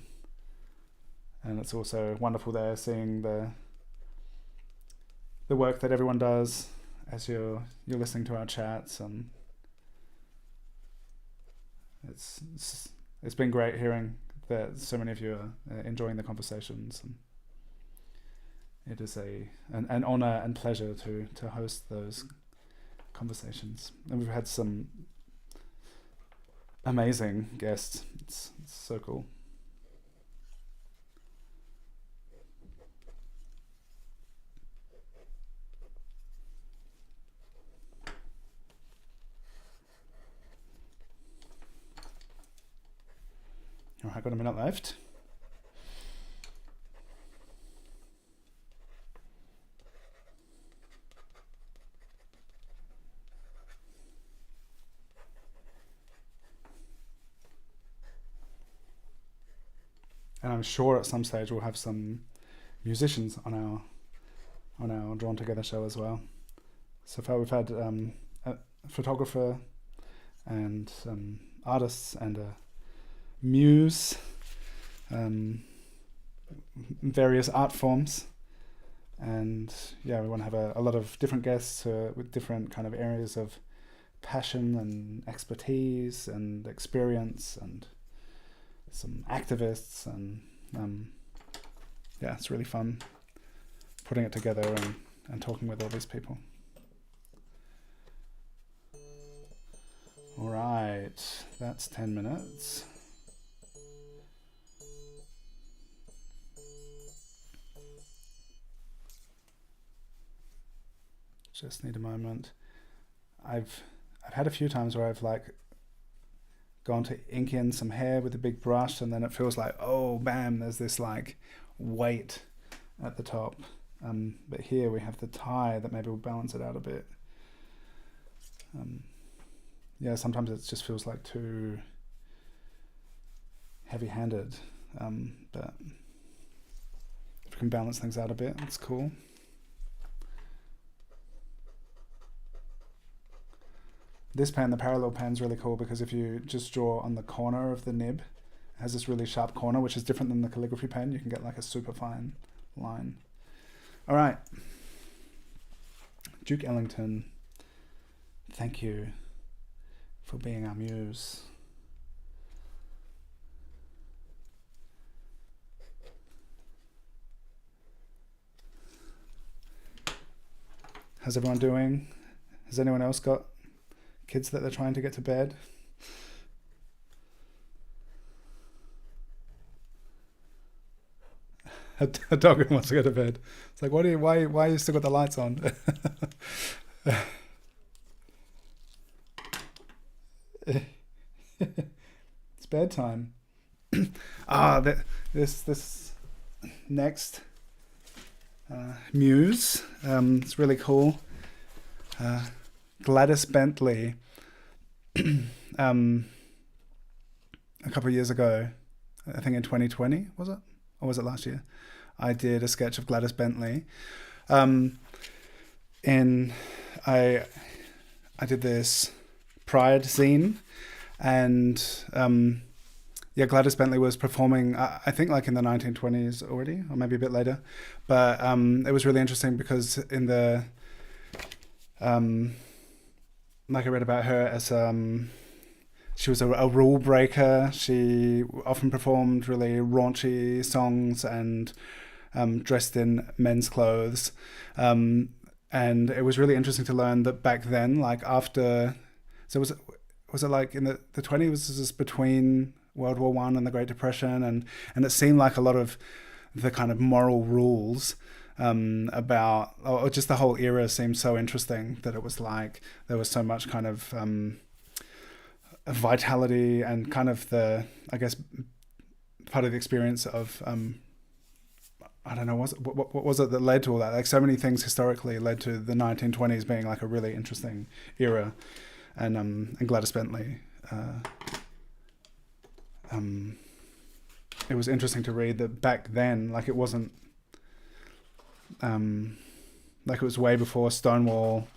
And it's also wonderful there seeing the work that everyone does as you're listening to our chats, and it's been great hearing that so many of you are enjoying the conversations, and it is an honor and pleasure to host those conversations. And we've had some amazing guests. It's so cool. I've got a minute left. And I'm sure at some stage we'll have some musicians on our Drawn Together show as well. So far we've had a photographer and artists and a muse, various art forms, and yeah, we want to have a lot of different guests with different kind of areas of passion and expertise and experience, and some activists, and yeah, it's really fun putting it together and talking with all these people. All right, that's 10 minutes. Just need a moment. I've had a few times where I've gone to ink in some hair with a big brush, and then it feels like, oh bam, there's this weight at the top. But here we have the tie that maybe will balance it out a bit. yeah, sometimes it just feels like too heavy-handed, but if we can balance things out a bit, it's cool. This pen, the parallel pen, is really cool because if you just draw on the corner of the nib, it has this really sharp corner, which is different than the calligraphy pen. You can get like a super fine line. All right. Duke Ellington, thank you for being our muse. How's everyone doing? Has anyone else got kids that they're trying to get to bed? A dog who wants to go to bed. It's like, why you still got the lights on? It's bedtime. This next muse, it's really cool. Gladys Bentley. A couple of years ago, I think in 2020, was it? Or was it last year? I did a sketch of Gladys Bentley. And I did this Pride zine, and yeah, Gladys Bentley was performing, I think like in the 1920s already, or maybe a bit later. But it was really interesting because in the, like I read about her as, she was a rule breaker. She often performed really raunchy songs and dressed in men's clothes. And it was really interesting to learn that back then, like after, so was it like in the 20s, was this between World War I and the Great Depression, and it seemed like a lot of the kind of moral rules about, or just the whole era seemed so interesting that it was like there was so much kind of vitality and kind of the, I guess, part of the experience of I don't know, what was it that led to all that? Like so many things historically led to the 1920s being like a really interesting era, and Gladys Bentley. It was interesting to read that back then, like it wasn't, like it was way before Stonewall.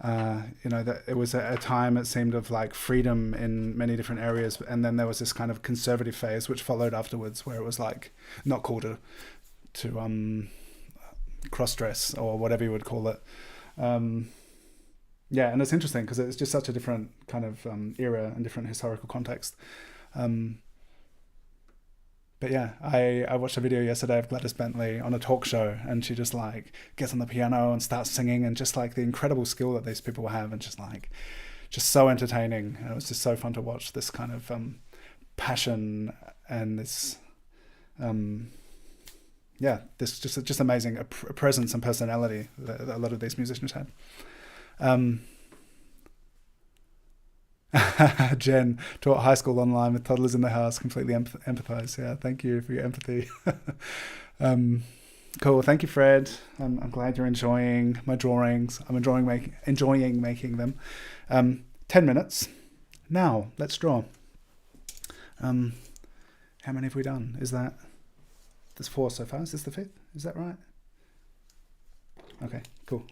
That it was a time, it seemed, of like freedom in many different areas, and then there was this kind of conservative phase which followed afterwards, where it was like not cool to cross-dress or whatever you would call it. Yeah, and it's interesting because it's just such a different kind of era and different historical context. But yeah, I watched a video yesterday of Gladys Bentley on a talk show, and she just like gets on the piano and starts singing, and just like the incredible skill that these people have, and just so entertaining. And it was just so fun to watch this kind of passion and this this just amazing a presence and personality that a lot of these musicians had. Jen taught high school online with toddlers in the house, completely empathize. Yeah, thank you for your empathy. Cool, thank you, Fred. I'm glad you're enjoying my drawings. I'm enjoying making them. 10 minutes. Now, let's draw. How many have we done? There's 4 so far. Is this the 5th? Is that right? Okay, cool.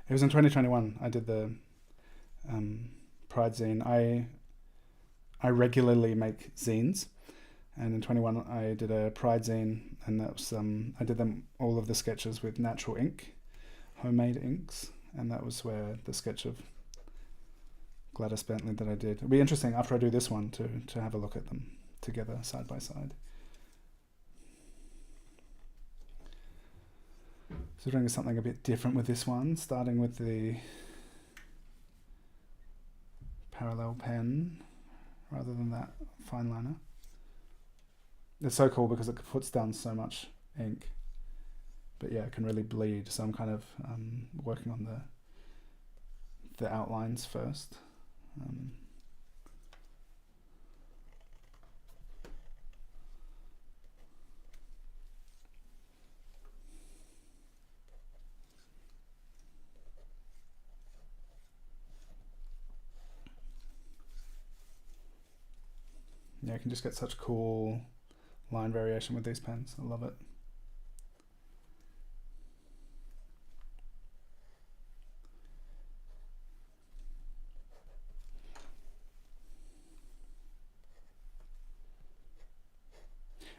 It was in 2021 I did the Pride zine. I regularly make zines, and in 21 I did a Pride zine, and that was I did them all of the sketches with natural ink, homemade inks, and that was where the sketch of Gladys Bentley that I did. It'll be interesting after I do this one to have a look at them together side by side. So doing something a bit different with this one, starting with the parallel pen rather than that fine liner. It's so cool because it puts down so much ink, but yeah, it can really bleed. So I'm kind of working on the outlines first. Yeah, you can just get such cool line variation with these pens. I love it.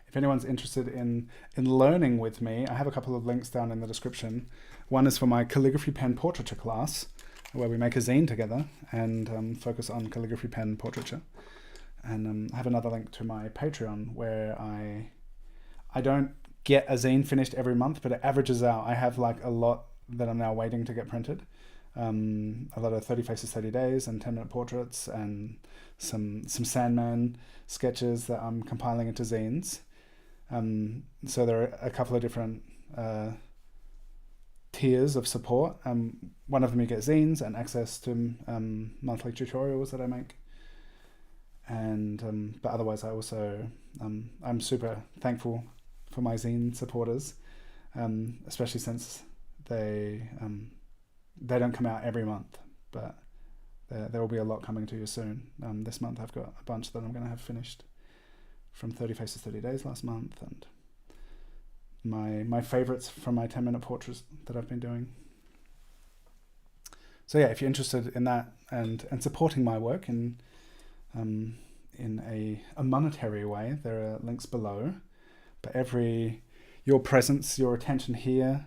If anyone's interested in learning with me, I have a couple of links down in the description. One is for my calligraphy pen portraiture class, where we make a zine together and focus on calligraphy pen portraiture. And I have another link to my Patreon where I don't get a zine finished every month, but it averages out. I have like a lot that I'm now waiting to get printed. A lot of 30 Faces, 30 Days and 10-minute portraits and some Sandman sketches that I'm compiling into zines. So there are a couple of different tiers of support. One of them you get zines and access to monthly tutorials that I make. And but otherwise I also I'm super thankful for my zine supporters, especially since they don't come out every month, but there will be a lot coming to you soon. This month I've got a bunch that I'm going to have finished from 30 Faces 30 Days last month, and my favorites from my 10-minute portraits that I've been doing. So yeah, if you're interested in that and supporting my work in a monetary way, there are links below. But your presence, your attention here,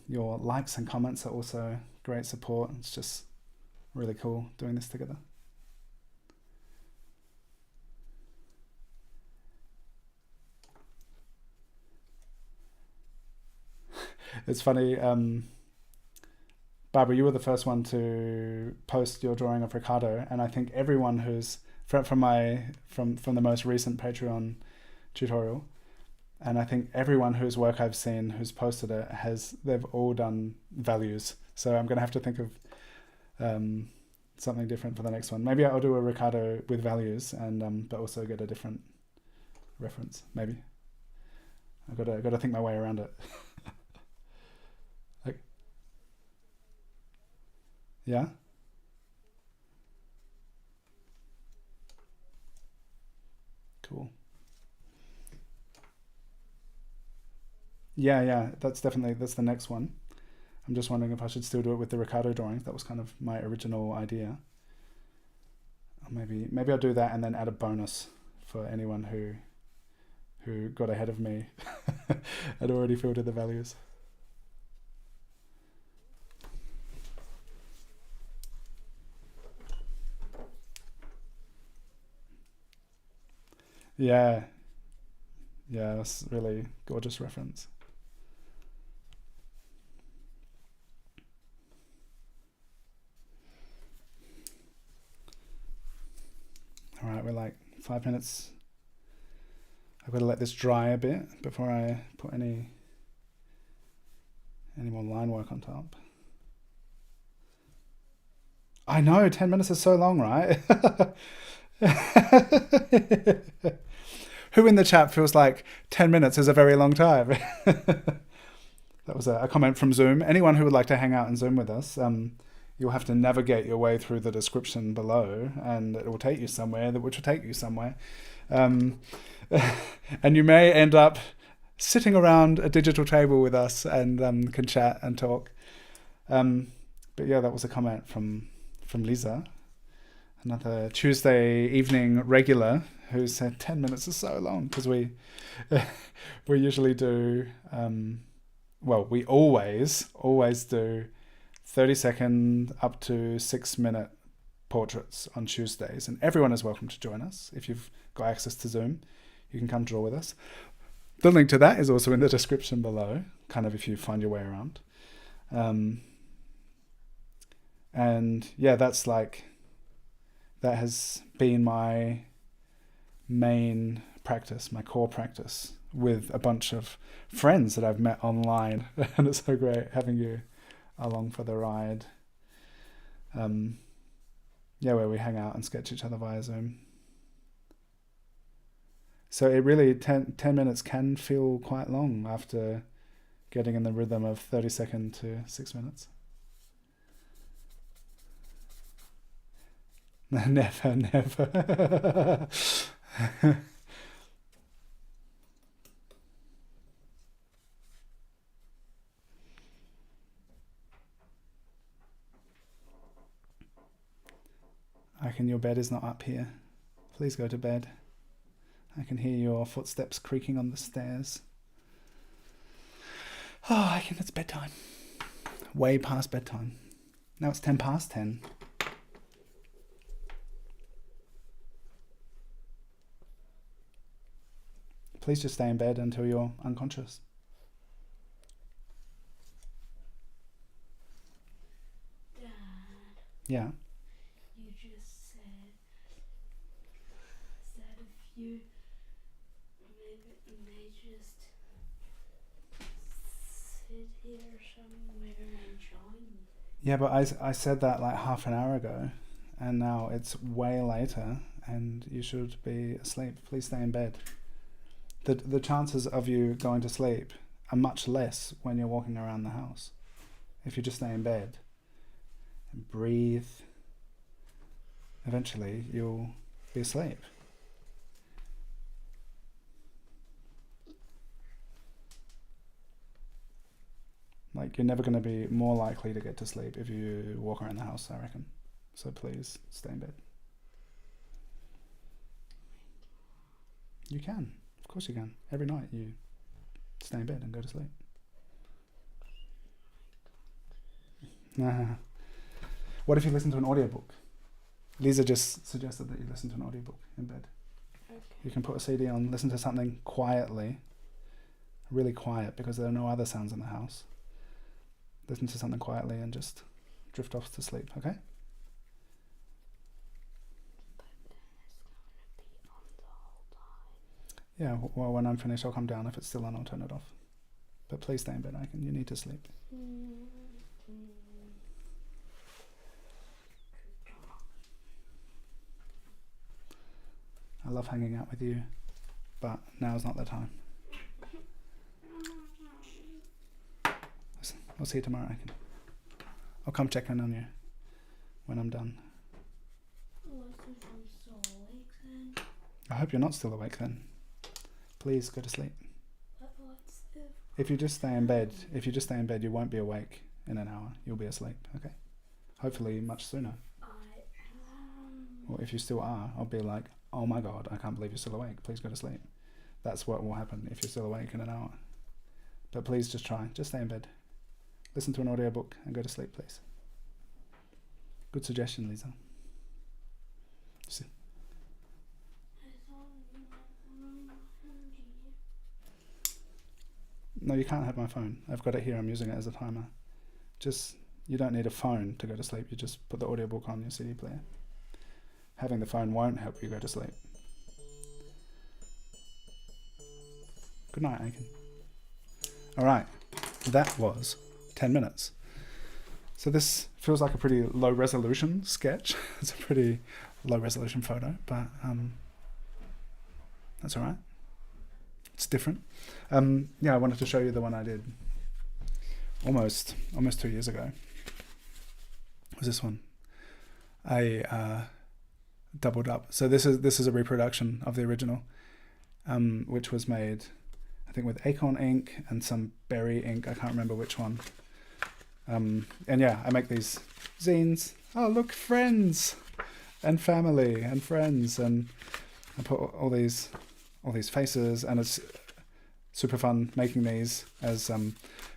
your likes and comments are also great support. It's just really cool doing this together. It's funny, Barbara, you were the first one to post your drawing of Ricardo, and I think everyone who's from the most recent Patreon tutorial, and I think everyone whose work I've seen who's posted it they've all done values. So I'm gonna have to think of something different for the next one. Maybe I'll do a Ricardo with values and but also get a different reference. Maybe I've got to think my way around it. Like, yeah. Cool. Yeah, that's the next one. I'm just wondering if I should still do it with the Ricardo drawings. That was kind of my original idea. Or maybe I'll do that and then add a bonus for anyone who got ahead of me. I'd already filtered the values. Yeah, that's a really gorgeous reference. All right, we're like 5 minutes. I've got to let this dry a bit before I put any more line work on top. I know, 10 minutes is so long, right? Who in the chat feels like 10 minutes is a very long time? That was a comment from Zoom. Anyone who would like to hang out and Zoom with us, you'll have to navigate your way through the description below, and it will take you somewhere, which will take you somewhere. And you may end up sitting around a digital table with us and can chat and talk. But yeah, that was a comment from Lisa, another Tuesday evening regular, who said 10 minutes is so long, because we usually do, we always do 30-second up to 6-minute portraits on Tuesdays, and everyone is welcome to join us. If you've got access to Zoom, you can come draw with us. The link to that is also in the description below, kind of if you find your way around. And yeah, that's like that has been my main practice, my core practice, with a bunch of friends that I've met online. And it's so great having you along for the ride. Where we hang out and sketch each other via Zoom. So it really, 10 minutes can feel quite long after getting in the rhythm of 30-second to 6 minutes. Never. I reckon your bed is not up here. Please go to bed. I can hear your footsteps creaking on the stairs. Oh, I reckon it's bedtime. Way past bedtime. Now it's 10 past 10. Please just stay in bed until you're unconscious. Dad. Yeah. You just said if you may just sit here somewhere and join me. Yeah, but I said that like half an hour ago, and now it's way later, and you should be asleep. Please stay in bed. The chances of you going to sleep are much less when you're walking around the house. If you just stay in bed and breathe, eventually you'll be asleep. Like, you're never going to be more likely to get to sleep if you walk around the house, I reckon. So please stay in bed. You can. Of course you can. Every night you stay in bed and go to sleep. What if you listen to an audiobook? Lisa just suggested that you listen to an audiobook in bed. Okay. You can put a CD on, listen to something quietly, really quiet, because there are no other sounds in the house. Listen to something quietly and just drift off to sleep, okay? Yeah, well, when I'm finished, I'll come down. If it's still on, I'll turn it off. But please stay in bed, Aiken. You need to sleep. I love hanging out with you, but now's not the time. I'll see you tomorrow, Aiken. I'll come check in on you when I'm done. I hope you're not still awake then. Please go to sleep. If you just stay in bed, you won't be awake in an hour. You'll be asleep, okay? Hopefully much sooner. Or if you still are, I'll be like, oh my God, I can't believe you're still awake. Please go to sleep. That's what will happen if you're still awake in an hour. But please just try. Just stay in bed. Listen to an audiobook and go to sleep, please. Good suggestion, Lisa. See. No, you can't have my phone. I've got it here. I'm using it as a timer. You don't need a phone to go to sleep. You just put the audiobook on your CD player. Having the phone won't help you go to sleep. Good night, Aiken. All right, that was 10 minutes. So this feels like a pretty low resolution sketch. It's a pretty low resolution photo, but that's all right. It's different. I wanted to show you the one I did almost 2 years ago. It was this one. I doubled up. So this is a reproduction of the original, which was made, I think, with acorn ink and some berry ink. I can't remember which one. I make these zines. Oh, look, friends and family and friends, and I put all these faces, and it's super fun making these as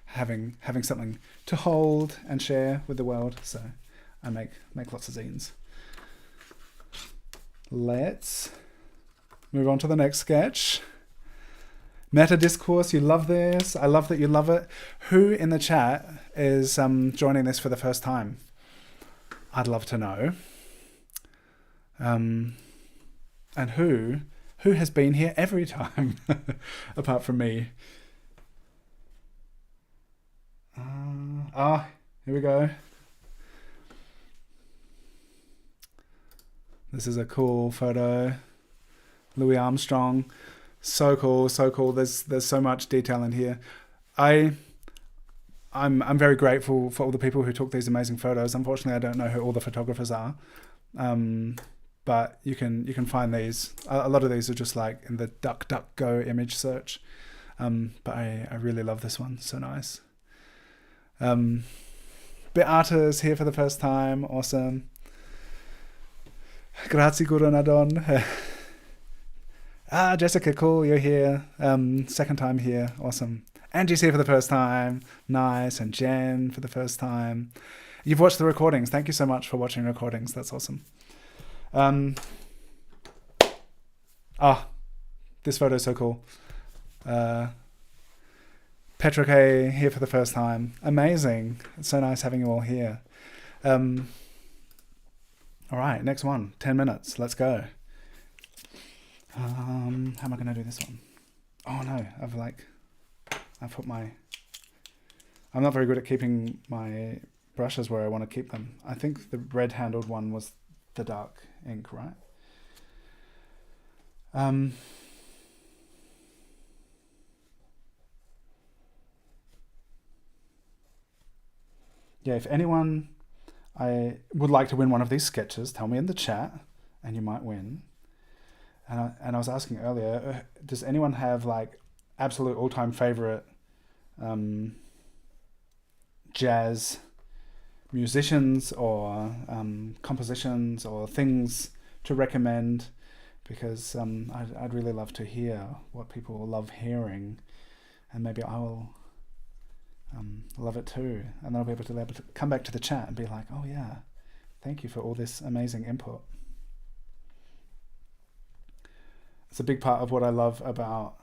having something to hold and share with the world. So I make lots of zines. Let's move on to the next sketch. Meta discourse, you love this. I love that you love it. Who in the chat is joining this for the first time? I'd love to know. And who has been here every time, apart from me. Here we go. This is a cool photo. Louis Armstrong. So cool, so cool. There's so much detail in here. I'm very grateful for all the people who took these amazing photos. Unfortunately, I don't know who all the photographers are. But you can find these. A lot of these are just like in the DuckDuckGo image search. But I really love this one. So nice. Beata's here for the first time. Awesome. Grazie, Guronadon. Jessica, cool, you're here. Second time here. Awesome. Angie's here for the first time. Nice. And Jen for the first time. You've watched the recordings. Thank you so much for watching recordings. That's awesome. This photo is so cool. Petra K here for the first time. Amazing. It's so nice having you all here. All right, next one. 10 minutes. Let's go. How am I going to do this one? Oh no, I'm not very good at keeping my brushes where I want to keep them. I think the red handled one was the dark ink, right? Yeah, if anyone I would like to win one of these sketches, tell me in the chat and you might win. And I was asking earlier, does anyone have like absolute all-time favorite jazz musicians or compositions or things to recommend? Because I'd really love to hear what people love hearing, and maybe I will love it too, and then I'll be able to come back to the chat and be like, oh yeah, thank you for all this amazing input. It's a big part of what I love about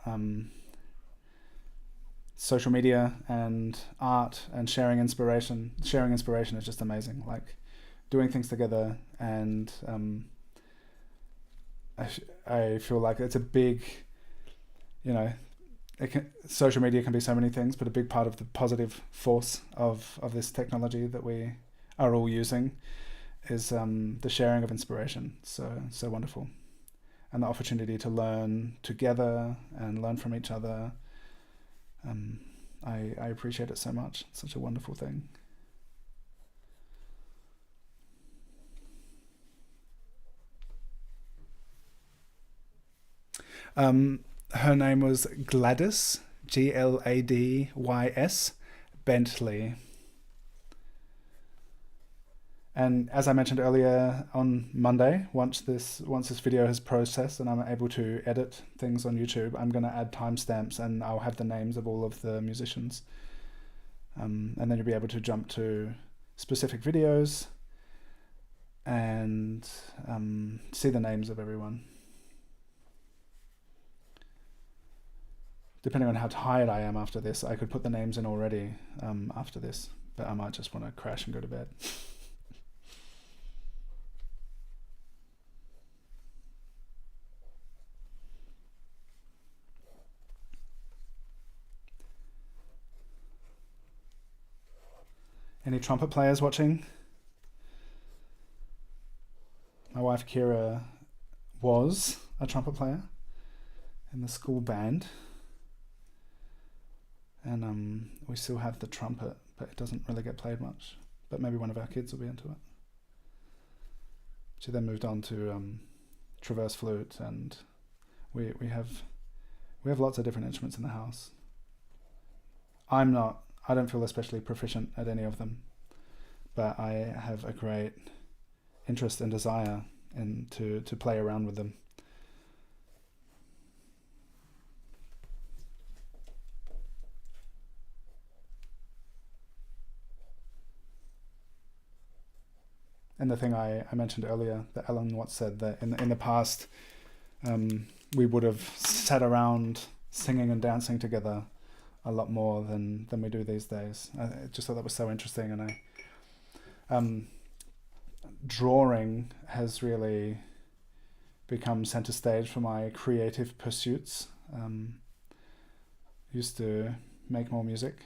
social media and art and sharing inspiration. Sharing inspiration is just amazing, like doing things together, and I feel like it's a big, social media can be so many things, but a big part of the positive force of this technology that we are all using is the sharing of inspiration. So wonderful. And the opportunity to learn together and learn from each other. I appreciate it so much. It's such a wonderful thing. Her name was Gladys, Gladys Bentley. And as I mentioned earlier, on Monday, once this video has processed and I'm able to edit things on YouTube, I'm going to add timestamps and I'll have the names of all of the musicians. And then you'll be able to jump to specific videos and see the names of everyone. Depending on how tired I am after this, I could put the names in already after this, but I might just want to crash and go to bed. Any trumpet players watching? My wife Kira was a trumpet player in the school band, and we still have the trumpet, but it doesn't really get played much. But maybe one of our kids will be into it. She then moved on to traverse flute, and we have lots of different instruments in the house. I don't feel especially proficient at any of them, but I have a great interest and desire to play around with them. And the thing I mentioned earlier, that Ellen Watts said that in the past, we would have sat around singing and dancing together a lot more than we do these days. I just thought that was so interesting, and drawing has really become center stage for my creative pursuits. Used to make more music,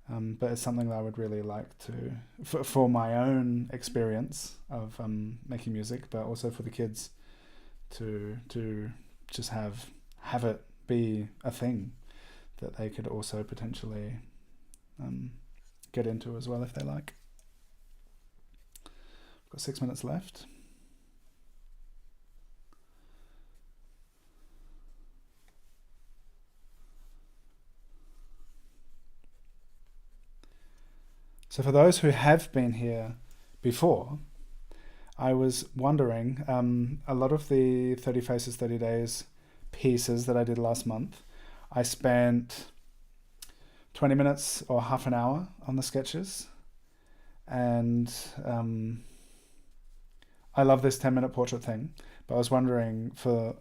but it's something that I would really like to, for my own experience of making music, but also for the kids to just have it be a thing that they could also potentially get into as well if they like. I've got 6 minutes left. So for those who have been here before, I was wondering, a lot of the 30 Faces, 30 Days pieces that I did last month, I spent 20 minutes or half an hour on the sketches. And I love this 10-minute portrait thing, but I was wondering for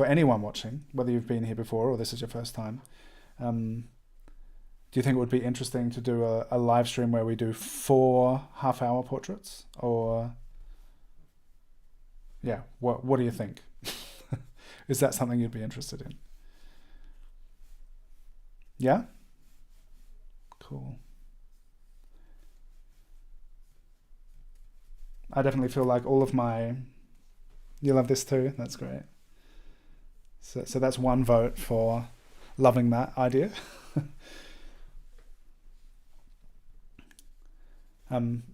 anyone watching, whether you've been here before or this is your first time, do you think it would be interesting to do a live stream where we do 4 half-hour portraits? Or, yeah, what do you think? Is that something you'd be interested in? Yeah? Cool. I definitely feel like all of my... You love this too? That's great. So that's one vote for loving that idea.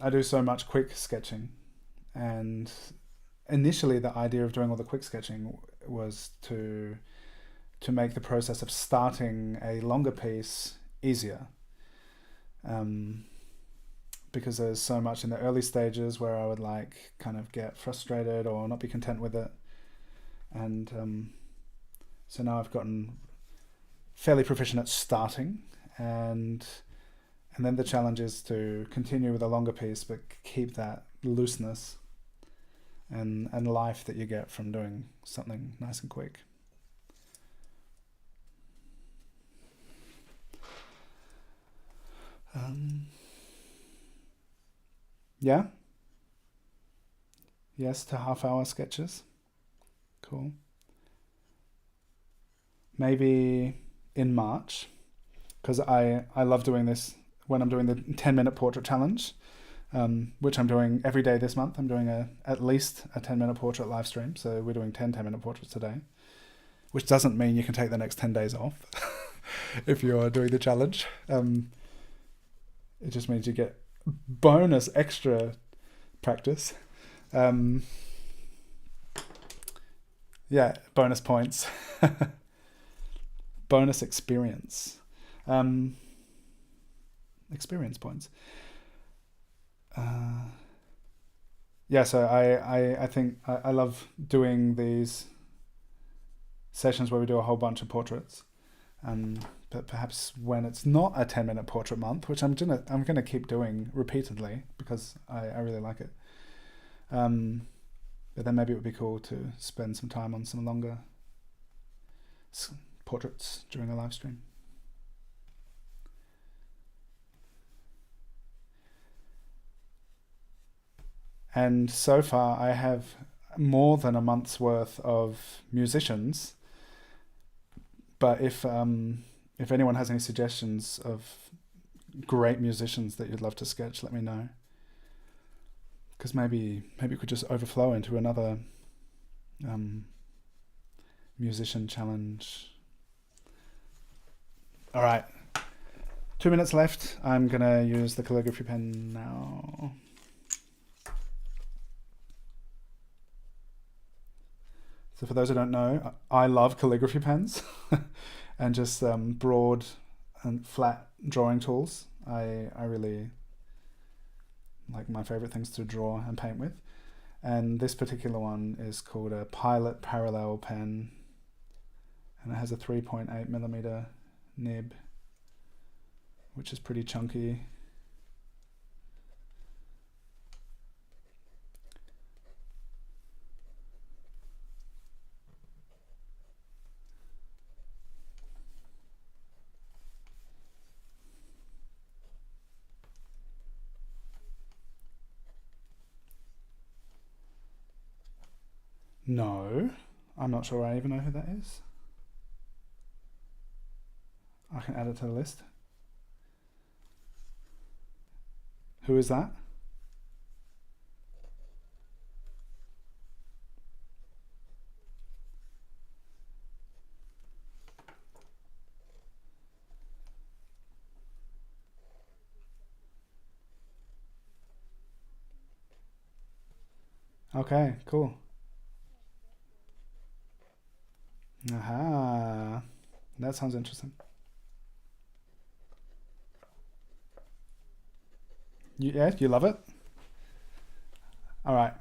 I do so much quick sketching, and initially the idea of doing all the quick sketching was to make the process of starting a longer piece easier, because there's so much in the early stages where I would like kind of get frustrated or not be content with it, and so now I've gotten fairly proficient at starting, and then the challenge is to continue with a longer piece but keep that looseness and life that you get from doing something nice and quick. Yeah? Yes to half-hour sketches. Cool. Maybe in March, because I love doing this when I'm doing the 10-minute portrait challenge, which I'm doing every day this month. I'm doing at least a 10-minute portrait live stream. So we're doing 10 10-minute portraits today, which doesn't mean you can take the next 10 days off if you're doing the challenge. It just means you get bonus extra practice. Yeah, bonus points. Bonus experience. Experience points. Yeah, so I think I love doing these sessions where we do a whole bunch of portraits. But perhaps when it's not a 10-minute portrait month, which I'm gonna keep doing repeatedly because I really like it. But then maybe it would be cool to spend some time on some longer portraits during a live stream. And so far I have more than a month's worth of musicians. But if anyone has any suggestions of great musicians that you'd love to sketch, let me know. Because maybe it could just overflow into another musician challenge. All right, 2 minutes left. I'm gonna use the calligraphy pen now. So for those who don't know, I love calligraphy pens and just broad and flat drawing tools. I really like, my favorite things to draw and paint with. And this particular one is called a Pilot Parallel pen, and it has a 3.8mm nib, which is pretty chunky. No, I'm not sure I even know who that is. I can add it to the list. Who is that? Okay, cool. Aha. That sounds interesting. You love it? All right.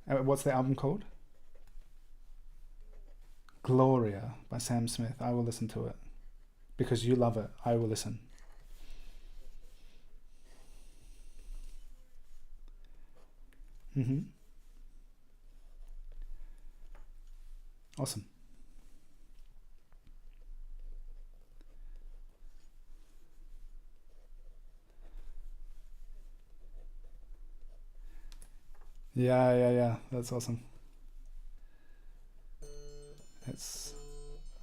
What's the album called? Gloria by Sam Smith. I will listen to it. Because you love it, I will listen. Awesome. Yeah. That's awesome.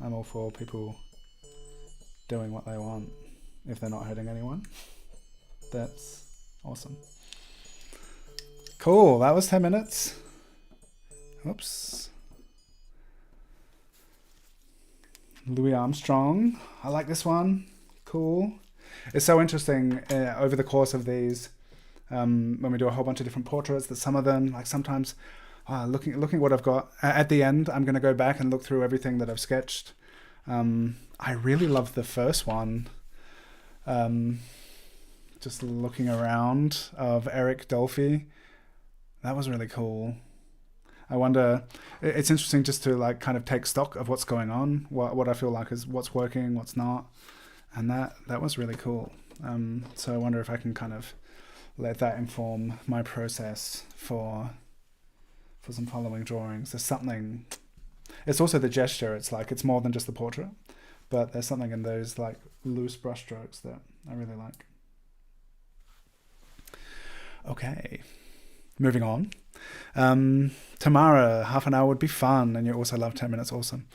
I'm all for people doing what they want if they're not hurting anyone. That's awesome. Cool, that was 10 minutes. Oops. Louis Armstrong. I like this one. Cool. It's so interesting over the course of these, when we do a whole bunch of different portraits, that some of them, like sometimes looking at what I've got at the end, I'm going to go back and look through everything that I've sketched. I really love the first one. Just looking around, of Eric Dolphy. That was really cool. I wonder, it's interesting just to like kind of take stock of what's going on, what I feel like is what's working, what's not. And that was really cool. So I wonder if I can kind of let that inform my process for some following drawings. There's something, it's also the gesture. It's like, it's more than just the portrait, but there's something in those like loose brush strokes that I really like. Okay, moving on. Tamara, half an hour would be fun, and you also love 10 minutes. Awesome.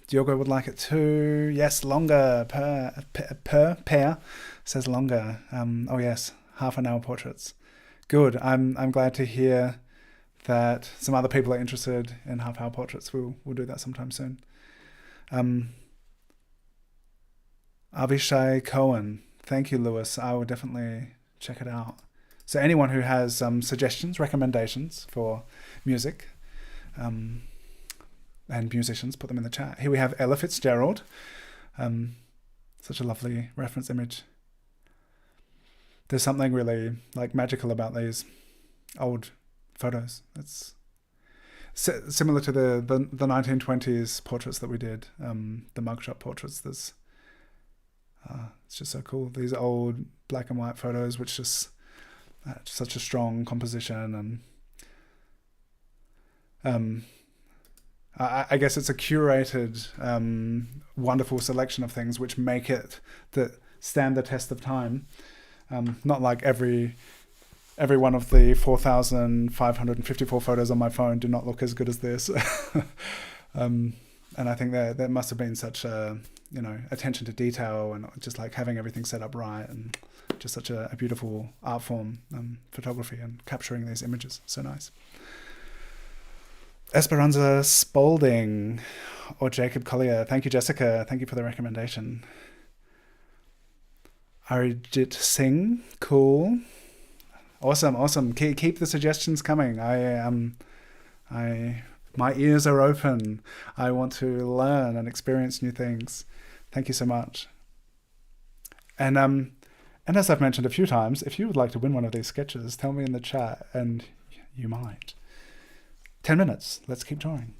Diogo would like it too. Yes, longer per pair. Says longer. Oh yes, half an hour portraits. Good. I'm glad to hear that some other people are interested in half hour portraits. We'll do that sometime soon. Avishai Cohen. Thank you, Lewis. I will definitely check it out. So anyone who has suggestions, recommendations for music and musicians, put them in the chat. Here we have Ella Fitzgerald. Such a lovely reference image. There's something really like magical about these old photos. It's similar to the 1920s portraits that we did, the mugshot portraits. It's just so cool. These old black and white photos, which just such a strong composition, and I guess it's a curated, wonderful selection of things which make it that stand the test of time. Not like every one of the 4,554 photos on my phone do not look as good as this. And I think there must have been such a attention to detail and just like having everything set up right, and just such a beautiful art form, photography, and capturing these images. So nice. Esperanza Spalding or Jacob Collier. Thank you, Jessica. Thank you for the recommendation. Arijit Singh. Cool. Awesome. Keep the suggestions coming. My ears are open. I want to learn and experience new things. Thank you so much. And as I've mentioned a few times, if you would like to win one of these sketches, tell me in the chat, and you might. 10 minutes. Let's keep drawing.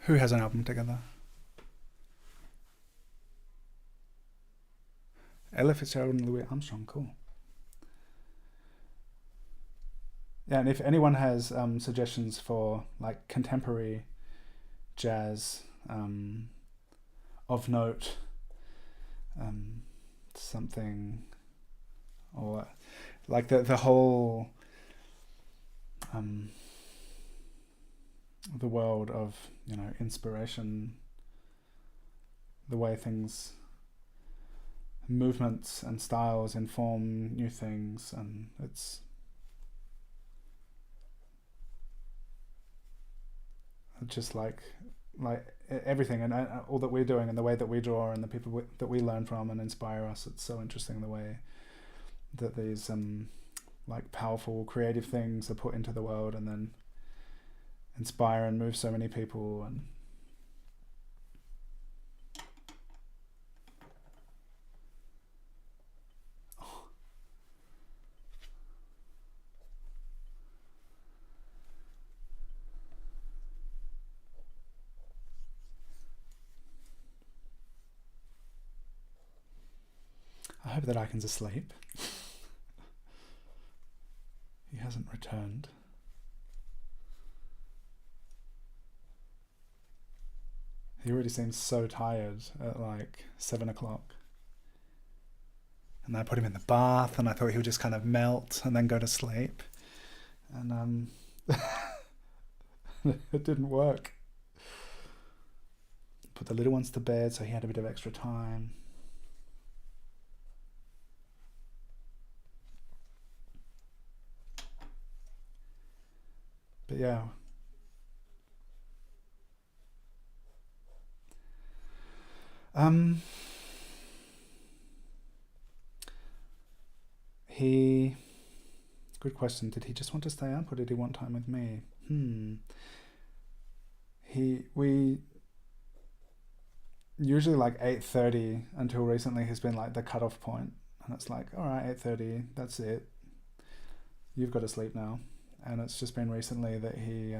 Who has an album together? Ella Fitzgerald and Louis Armstrong. Cool. Yeah, and if anyone has suggestions for like contemporary jazz of note, something, or like the whole the world of, you know, inspiration, the way things, movements and styles inform new things, and it's just like everything, and all that we're doing and the way that we draw and the people that we learn from and inspire us. It's so interesting the way that these like powerful creative things are put into the world and then inspire and move so many people. And I hope that Icon's asleep. He hasn't returned. He already seems so tired at like 7 o'clock. And I put him in the bath and I thought he would just kind of melt and then go to sleep. And it didn't work. Put the little ones to bed so he had a bit of extra time. But yeah. Good question. Did he just want to stay up or did he want time with me? We usually like 8:30 until recently has been like the cutoff point, and it's like, all right, 8:30, that's it. You've got to sleep now. And it's just been recently that he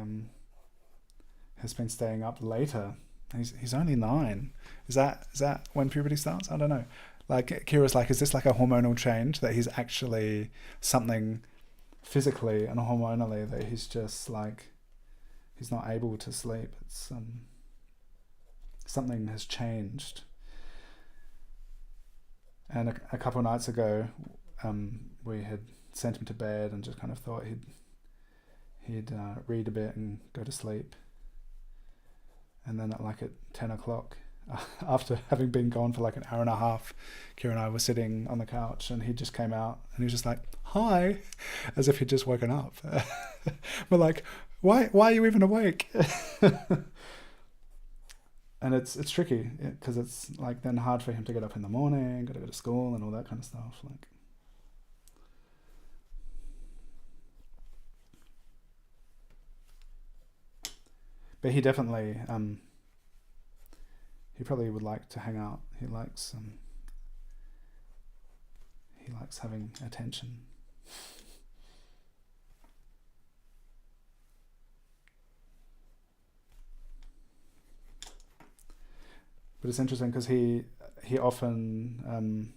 has been staying up later. He's only 9. Is that when puberty starts? I don't know. Like Kira's like, is this like a hormonal change that he's actually something physically and hormonally that he's just like, he's not able to sleep? It's something has changed. And a couple of nights ago, we had sent him to bed and just kind of thought he'd read a bit and go to sleep. And then at 10 o'clock, after having been gone for like an hour and a half, Kira and I were sitting on the couch and he just came out and he was just like, hi, as if he'd just woken up. We're like, why are you even awake? And it's tricky because it's like then hard for him to get up in the morning, got to go to school and all that kind of stuff. Like, but he definitely, he probably would like to hang out. He likes having attention. But it's interesting because he often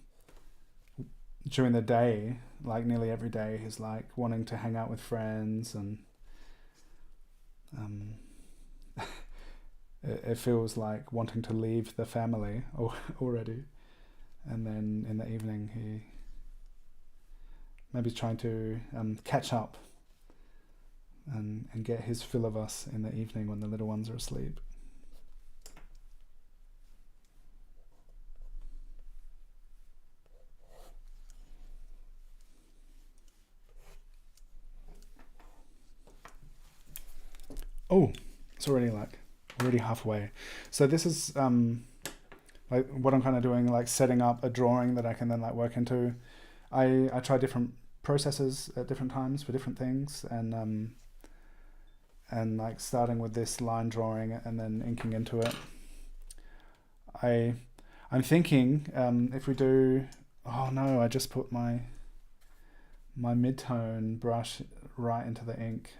during the day, like nearly every day, he's like wanting to hang out with friends, and it feels like wanting to leave the family already. And then in the evening he maybe is trying to catch up and get his fill of us in the evening when the little ones are asleep. Oh, it's already halfway. So this is like what I'm kind of doing, like setting up a drawing that I can then like work into. I try different processes at different times for different things, and like starting with this line drawing and then inking into it. I'm thinking if we do, oh no, I just put my mid-tone brush right into the ink.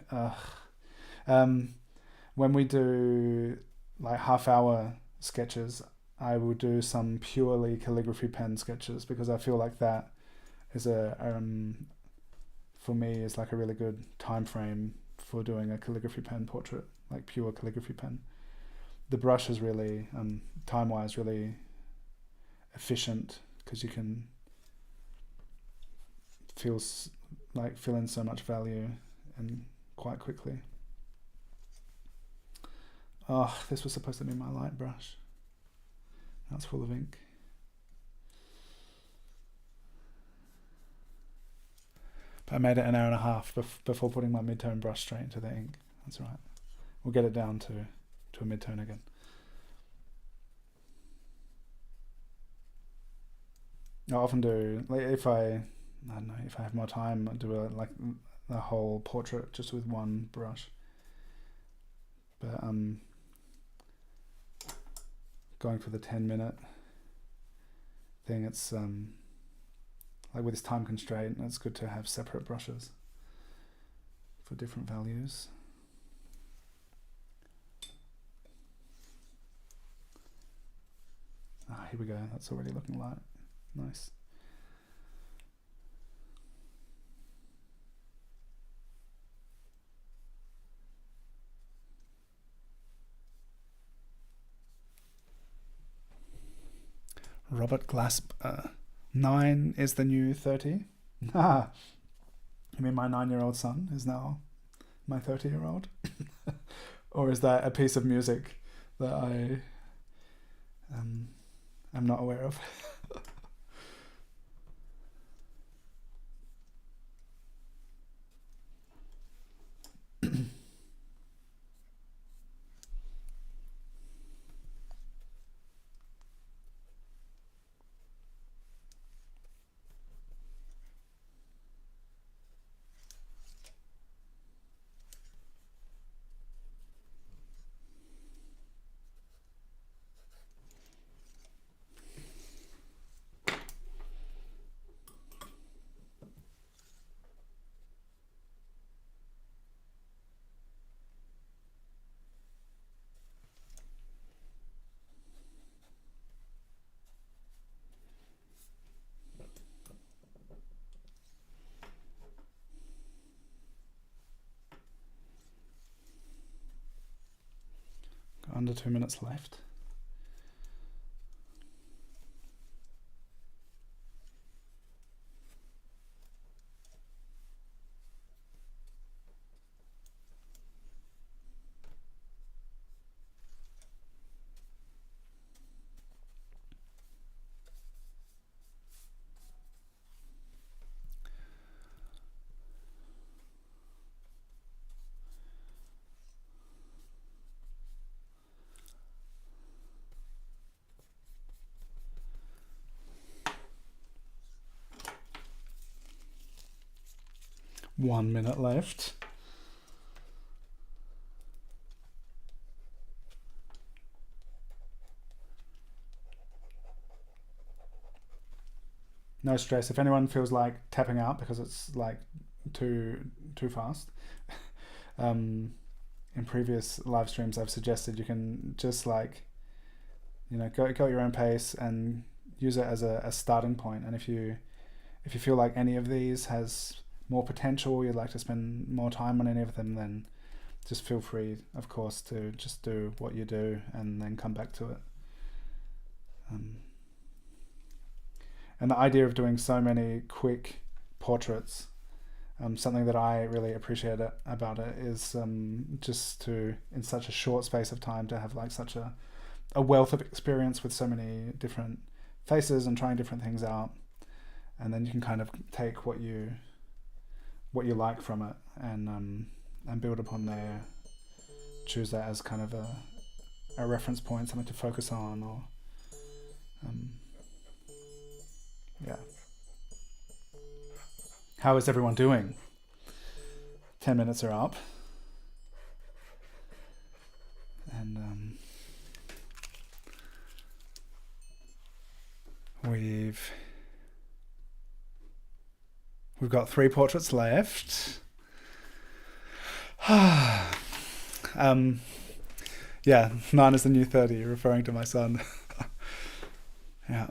When we do like half-hour sketches, I will do some purely calligraphy pen sketches, because I feel like that is for me is like a really good time frame for doing a calligraphy pen portrait, like pure calligraphy pen. The brush is really time-wise really efficient, because you can fill in so much value and quite quickly. Oh, this was supposed to be my light brush. Now it's full of ink. But I made it an hour and a half before putting my mid-tone brush straight into the ink. That's all right. We'll get it down to a mid-tone again. I often do, like, if I don't know, if I have more time, I'll do a whole portrait just with one brush. But going for the 10-minute thing, it's like with this time constraint, it's good to have separate brushes for different values. Here we go. That's already looking light. Nice. Robert Glasper. 9 is the new 30. You mean my 9-year-old son is now my 30-year-old? Or is that a piece of music that I am not aware of? Under 2 minutes left. One minute left. No stress. If anyone feels like tapping out because it's like too fast, in previous live streams I've suggested you can just go at your own pace and use it as a starting point. And if you feel like any of these has more potential, you'd like to spend more time on any of them, then just feel free, of course, to just do what you do and then come back to it. And the idea of doing so many quick portraits, something that I really appreciate about it is just to, in such a short space of time, to have like such a wealth of experience with so many different faces and trying different things out. And then you can kind of take what you like from it and build upon there. Choose that as kind of a reference point, something to focus on, or yeah. How is everyone doing? 10 minutes are up, and we've got 3 portraits left. Yeah, 9 is the new 30, referring to my son. Yeah.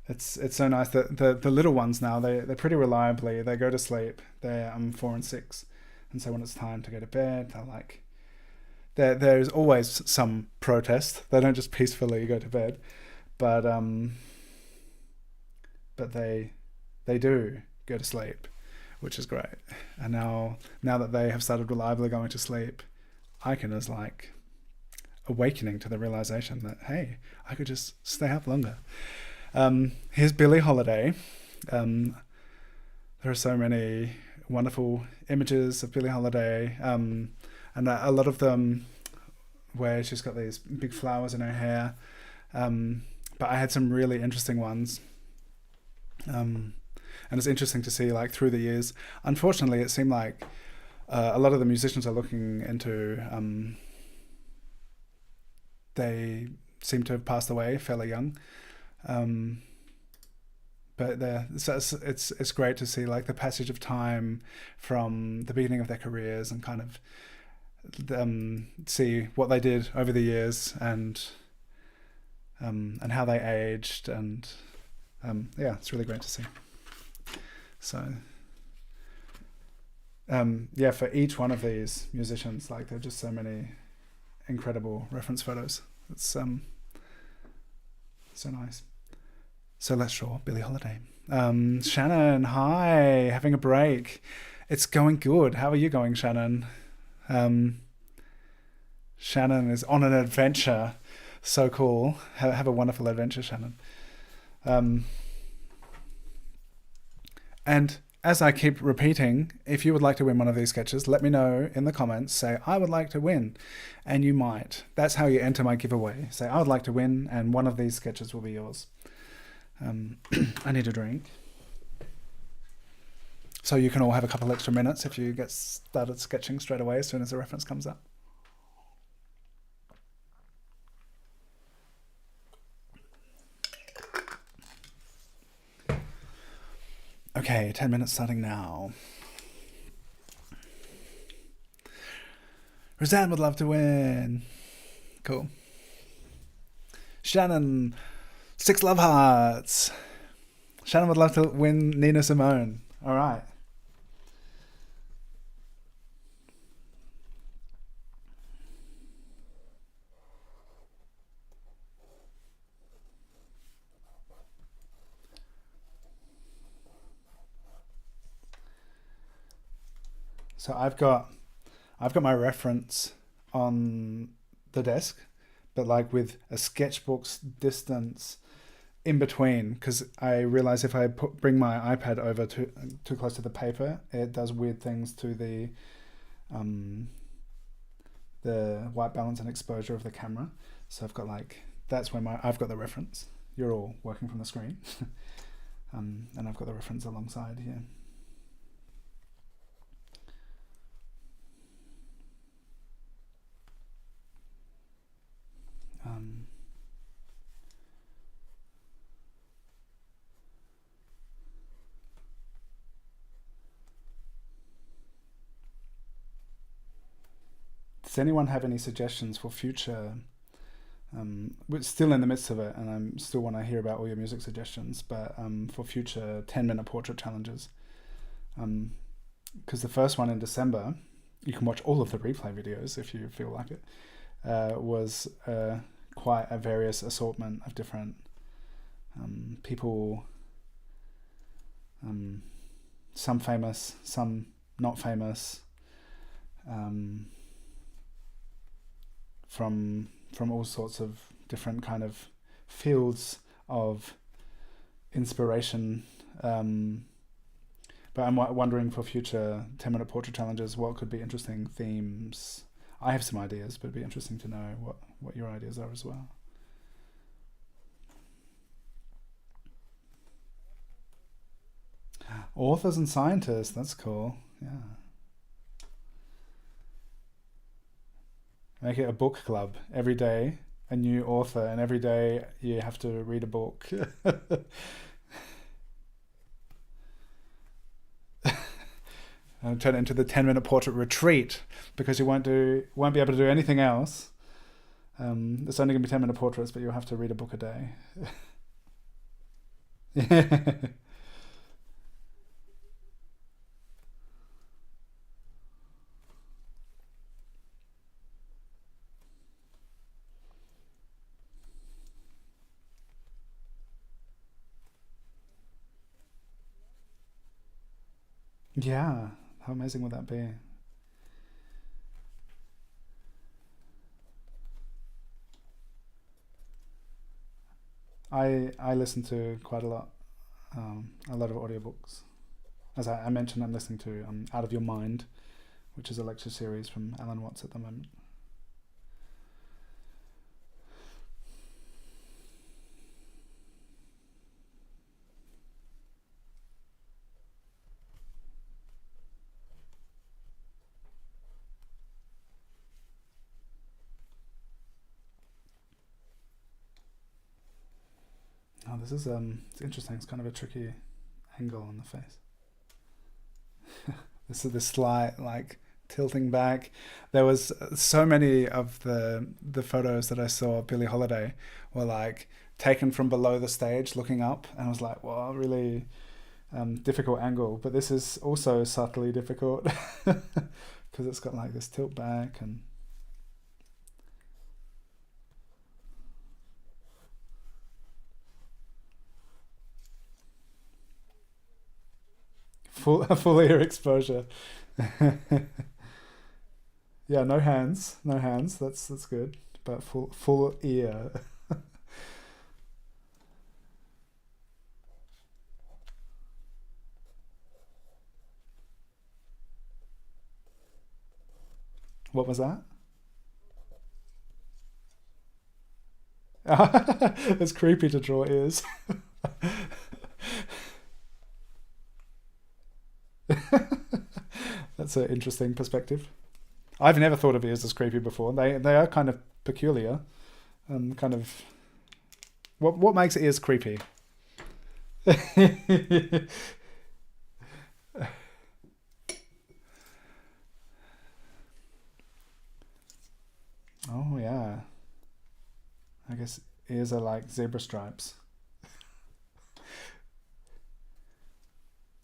It's so nice that the little ones now, they're pretty reliably, they go to sleep. They're 4 and 6. And so when it's time to go to bed, they're like, there's always some protest. They don't just peacefully go to bed. But they do go to sleep, which is great. And now that they have started reliably going to sleep, I can just like awakening to the realization that, hey, I could just stay up longer. Here's Billie Holiday. There are so many wonderful images of Billie Holiday, and a lot of them where she's got these big flowers in her hair. But I had some really interesting ones. And it's interesting to see, like, through the years. Unfortunately, it seemed like a lot of the musicians are looking into, they seem to have passed away fairly young. But so it's great to see, like, the passage of time from the beginning of their careers and kind of see what they did over the years and how they aged, and yeah, it's really great to see. So yeah, for each one of these musicians, like, there are just so many incredible reference photos. It's so nice. So let's draw Billie Holiday. Shannon, hi, having a break. It's going good. How are you going, Shannon? Shannon is on an adventure. So cool. Have a wonderful adventure, Shannon. And as I keep repeating, if you would like to win one of these sketches, let me know in the comments. Say, I would like to win. And you might. That's how you enter my giveaway. Say, I would like to win, and one of these sketches will be yours. I need a drink. So you can all have a couple extra minutes if you get started sketching straight away as soon as the reference comes up. Okay, 10 minutes starting now. Roseanne would love to win. Cool. Shannon, 6 love hearts. Shannon would love to win Nina Simone. All right. So I've got my reference on the desk, but like with a sketchbook's distance in between, because I realize if I bring my iPad over too close to the paper, it does weird things to the white balance and exposure of the camera. So I've got that's where I've got the reference. You're all working from the screen, and I've got the reference alongside here. Does anyone have any suggestions for future? We're still in the midst of it, and I still want to hear about all your music suggestions, but for future 10-minute portrait challenges. Because the first one in December, you can watch all of the replay videos if you feel like it, was quite a various assortment of different people, some famous, some not famous, from all sorts of different kind of fields of inspiration. But I'm wondering for future 10-minute portrait challenges, what could be interesting themes. I have some ideas, but it'd be interesting to know what your ideas are as well. Authors and scientists, that's cool. Yeah. Make it a book club. Every day, a new author, and every day you have to read a book. and turn it into the 10-minute portrait retreat, because you won't be able to do anything else. It's only going to be 10-minute portraits, but you'll have to read a book a day. Yeah, how amazing would that be? I listen to quite a lot of audiobooks. As I mentioned, I'm listening to Out of Your Mind, which is a lecture series from Alan Watts at the moment. Oh, this is it's interesting. It's kind of a tricky angle on the face. This is the slight like tilting back. There was so many of the photos that I saw of Billie Holiday were like taken from below the stage looking up, and I was like, wow, really difficult angle. But this is also subtly difficult because it's got like this tilt back and full ear exposure. Yeah, no hands. That's good. But full ear. What was that? It's creepy to draw ears. That's an interesting perspective. I've never thought of ears as creepy before. They are kind of peculiar. Kind of. What makes ears creepy? Oh yeah. I guess ears are like zebra stripes,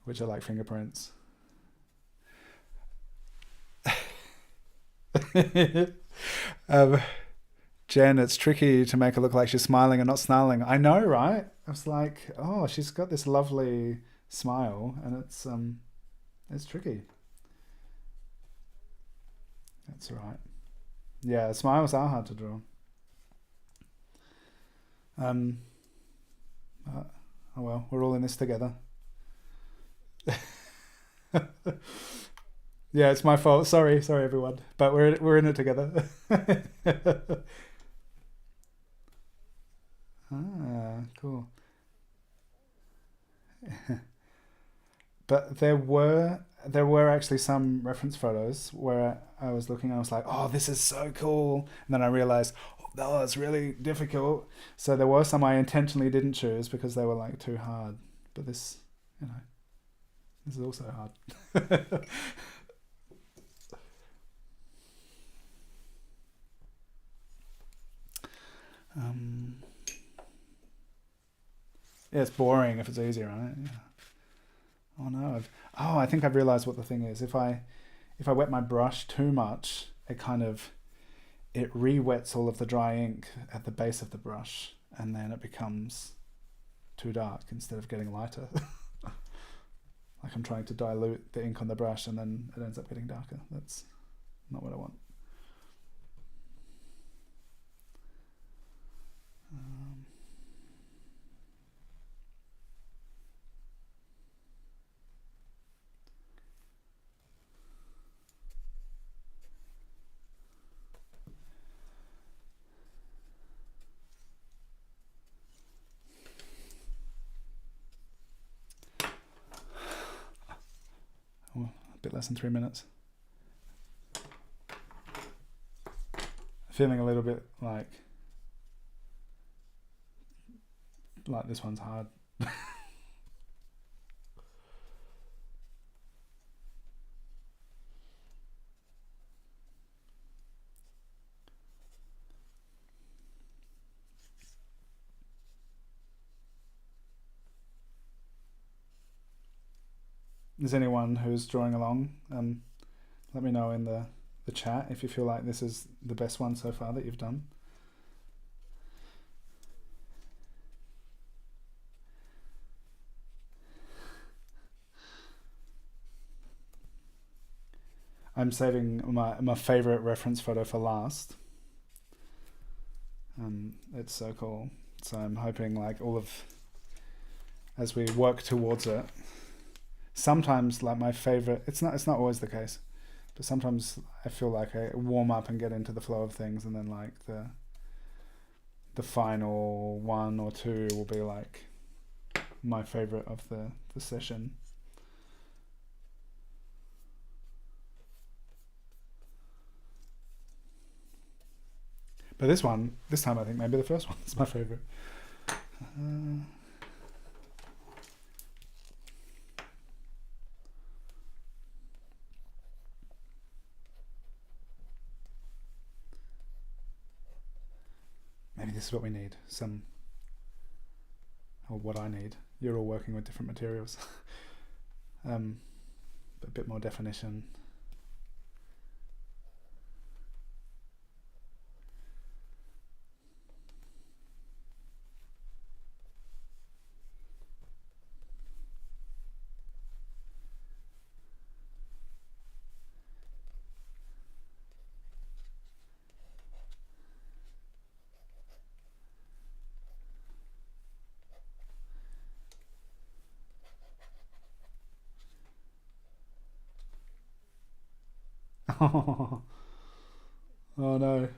which are like fingerprints. Jen, it's tricky to make her look like she's smiling and not snarling. I know, right? I was like, oh, she's got this lovely smile, and it's tricky. That's right. Yeah, smiles are hard to draw. Um, oh well, we're all in this together. Yeah, it's my fault. Sorry, everyone. But we're in it together. Ah, cool. But there were actually some reference photos where I was looking. I was like, oh, this is so cool, and then I realized, oh, it's really difficult. So there were some I intentionally didn't choose because they were like too hard. But this, you know, this is also hard. um, yeah, it's boring if it's easy, right? Yeah. Oh no! I think I've realized what the thing is. If I wet my brush too much, it re-wets all of the dry ink at the base of the brush, and then it becomes too dark instead of getting lighter. Like I'm trying to dilute the ink on the brush, and then it ends up getting darker. That's not what I want. Oh, a bit less than 3 minutes. Feeling a little bit like this one's hard. is anyone who's drawing along, let me know in the chat if you feel like this is the best one so far that you've done. I'm saving my favorite reference photo for last. It's so cool. So I'm hoping like as we work towards it, sometimes like my favorite, it's not always the case, but sometimes I feel like I warm up and get into the flow of things, and then like the final one or two will be like my favorite of the session. But this time I think maybe the first one is my favorite. Maybe this is what we need. Or what I need. You're all working with different materials. But a bit more definition. Oh no.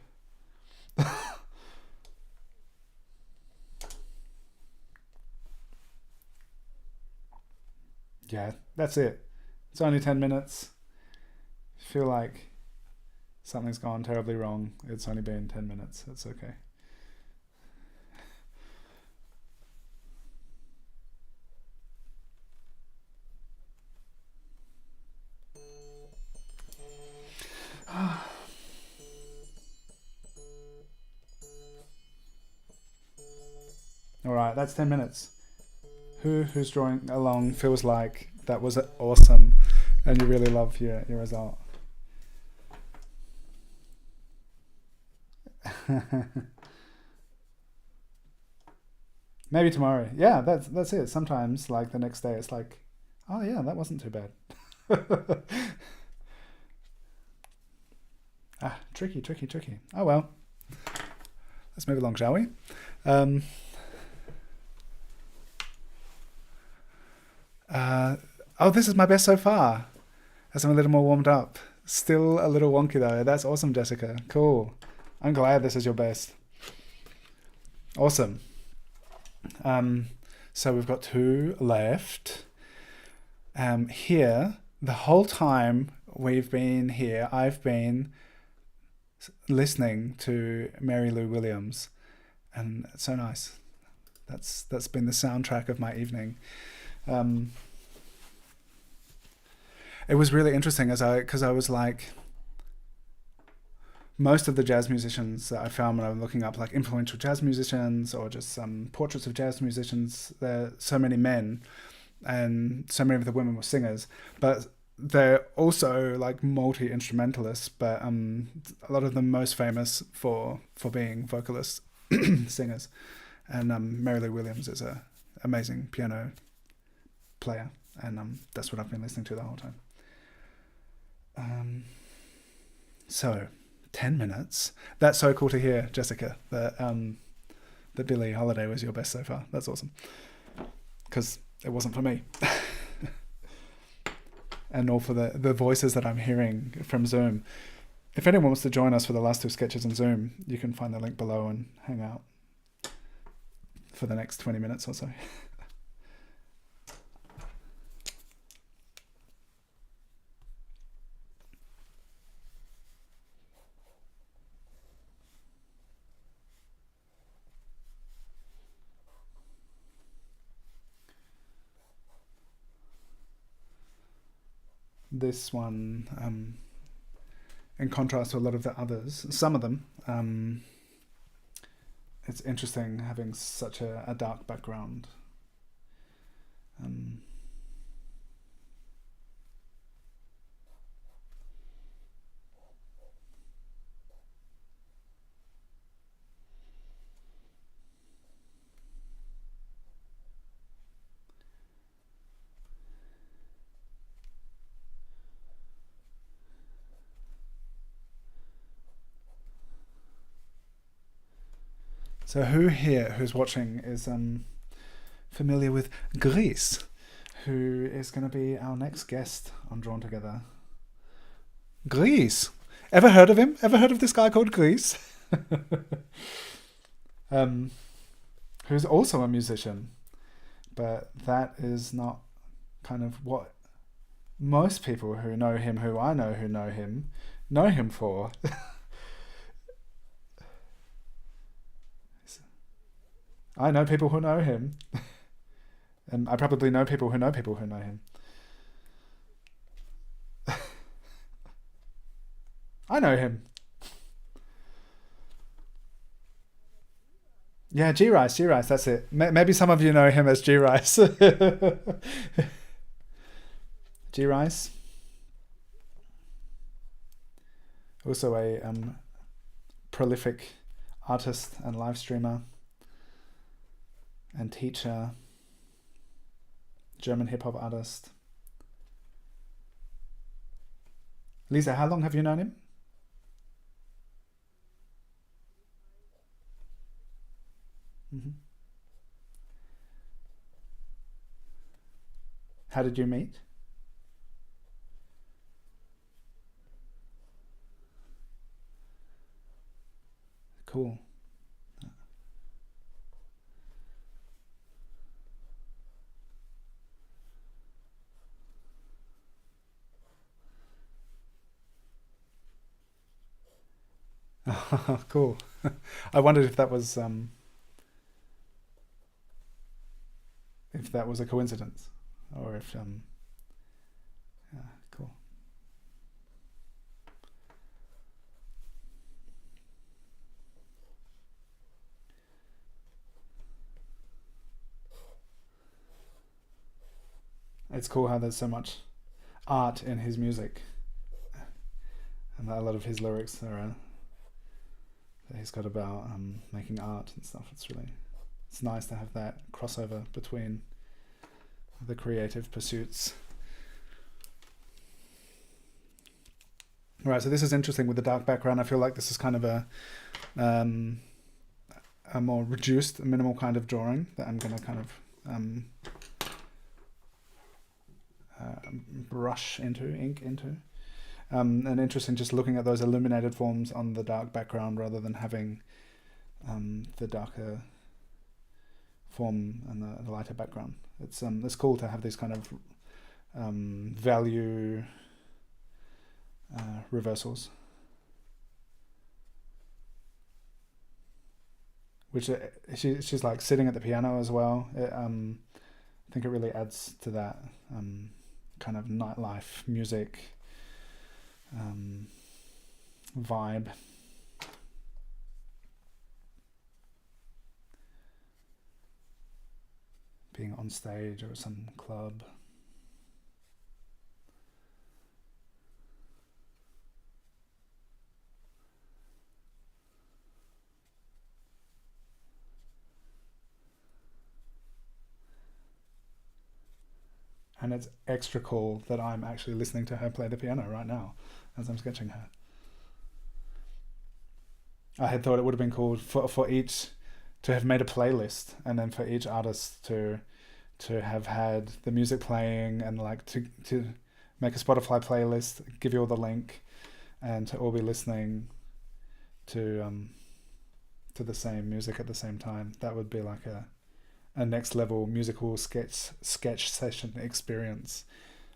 Yeah, that's it. It's only 10 minutes. Feel like something's gone terribly wrong. It's only been 10 minutes. It's okay. All right, that's 10 minutes. Who's drawing along feels like that was awesome and you really love your result. Maybe tomorrow. Yeah, that's it. Sometimes like the next day it's like, oh yeah, that wasn't too bad. Tricky. Oh well. Let's move along, shall we? This is my best so far. As I'm a little more warmed up. Still a little wonky though. That's awesome, Jessica. Cool. I'm glad this is your best. Awesome. So we've got 2 left. Here, the whole time we've been here, I've been listening to Mary Lou Williams, and it's so nice. That's been the soundtrack of my evening. It was really interesting because I was like, most of the jazz musicians that I found when I was looking up like influential jazz musicians or just some portraits of jazz musicians, there are so many men and so many of the women were singers, but they're also like multi-instrumentalists, but a lot of them most famous for being vocalists, singers. And Mary Lou Williams is an amazing piano player, and that's what I've been listening to the whole time. So 10 minutes. That's so cool to hear, Jessica, that Billie Holiday was your best so far. That's awesome. Because it wasn't for me. And all for the voices that I'm hearing from Zoom. If anyone wants to join us for the last 2 sketches in Zoom, you can find the link below and hang out for the next 20 minutes or so. This one, in contrast to a lot of the others, some of them, it's interesting having such a dark background. So who here who's watching is familiar with Grease, who is going to be our next guest on Drawn Together? Grease. Ever heard of him? Ever heard of this guy called Grease? Who's also a musician, but that is not kind of what most people who know him, who I know who know him for. I know people who know him, and I probably know people who know people who know him. I know him. Yeah, G-Rice, that's it. Maybe some of you know him as G-Rice. G-Rice. Also a prolific artist and live streamer and teacher, German hip-hop artist. Lisa, how long have you known him? Mm-hmm. How did you meet? Cool. Cool. I wondered if that was a coincidence, or if yeah, cool. It's cool how there's so much art in his music, and a lot of his lyrics are that he's got about making art and stuff. It's nice to have that crossover between the creative pursuits. Right, so this is interesting with the dark background. I feel like this is kind of a more reduced, minimal kind of drawing that I'm going to kind of brush into, ink into. And interesting just looking at those illuminated forms on the dark background rather than having the darker form and the lighter background. It's cool to have these kind of value reversals, which she's like sitting at the piano as well. I think it really adds to that kind of nightlife music vibe. Being on stage or at some club. And it's extra cool that I'm actually listening to her play the piano right now as I'm sketching her. I had thought it would have been cool for each to have made a playlist, and then for each artist to have had the music playing, and like to make a Spotify playlist, give you all the link, and to all be listening to the same music at the same time. That would be like a next level musical sketch session experience.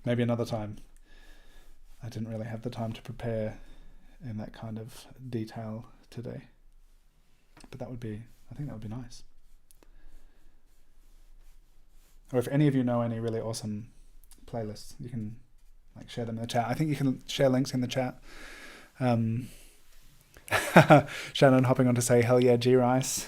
Maybe another time. I didn't really have the time to prepare in that kind of detail today, but I think that would be nice. Or if any of you know any really awesome playlists, you can like share them in the chat. I think you can share links in the chat. Shannon hopping on to say hell yeah G-Rice.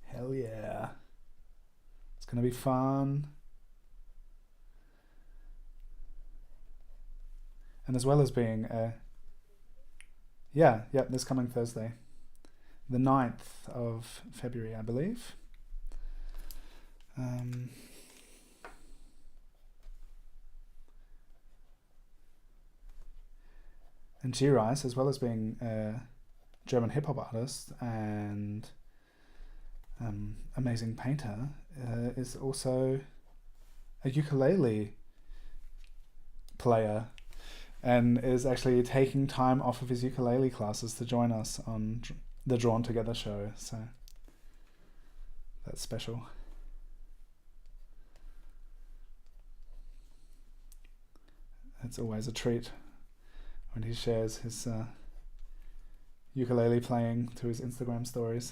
Hell yeah. It's gonna be fun. And as well as being this coming Thursday, the 9th of February, I believe. And G. Rice, as well as being a German hip hop artist and amazing painter, is also a ukulele player, and is actually taking time off of his ukulele classes to join us on the Drawn Together show. So that's special. It's always a treat when he shares his ukulele playing to his Instagram stories.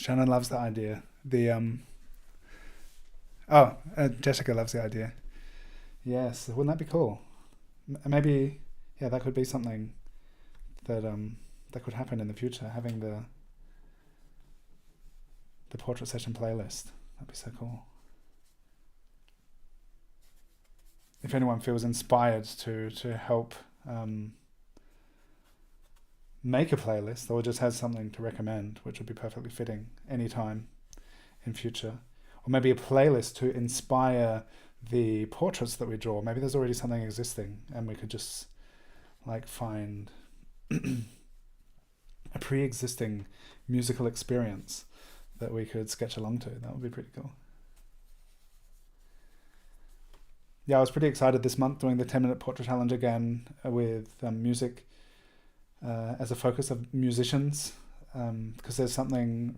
Shannon loves the idea. Jessica loves the idea. Yes, wouldn't that be cool? Maybe, yeah, that could be something that that could happen in the future. Having the portrait session playlist, that'd be so cool. If anyone feels inspired to help make a playlist, or just has something to recommend, which would be perfectly fitting anytime in future, or maybe a playlist to inspire the portraits that we draw. Maybe there's already something existing and we could just like find a pre-existing musical experience that we could sketch along to. That would be pretty cool. Yeah, I was pretty excited this month doing the 10-minute portrait challenge again with music as a focus of musicians, because there's something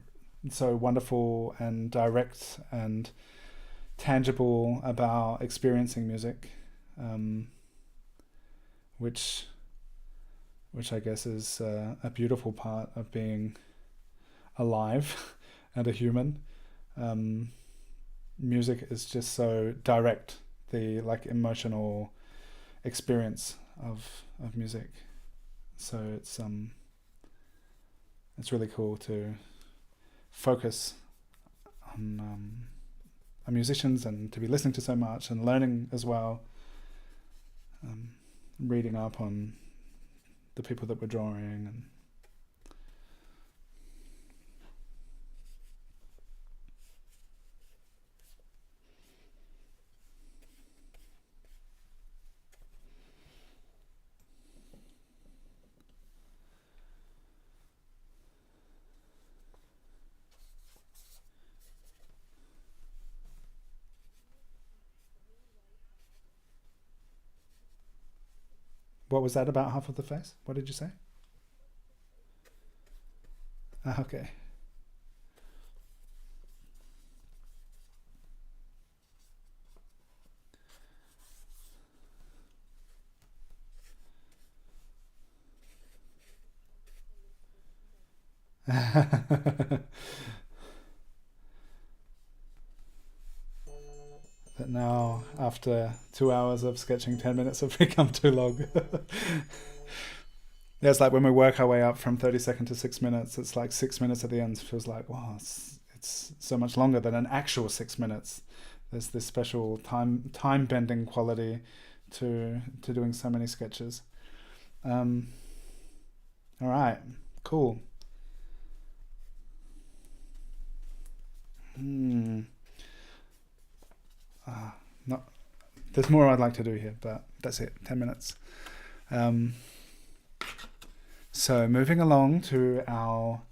so wonderful and direct and tangible about experiencing music, which I guess is a beautiful part of being alive and a human. Music is just so direct, the like emotional experience of music. So it's really cool to focus on musicians and to be listening to so much and learning as well, reading up on the people that we're drawing. And what was that about half of the face? What did you say? Okay. That now, after 2 hours of sketching, 10 minutes have become too long. Yeah, it's like when we work our way up from 30 seconds to 6 minutes, it's like 6 minutes at the end feels like, wow, it's so much longer than an actual 6 minutes. There's this special time bending quality to doing so many sketches. All right, cool. There's more I'd like to do here, but that's it, 10 minutes. So moving along to our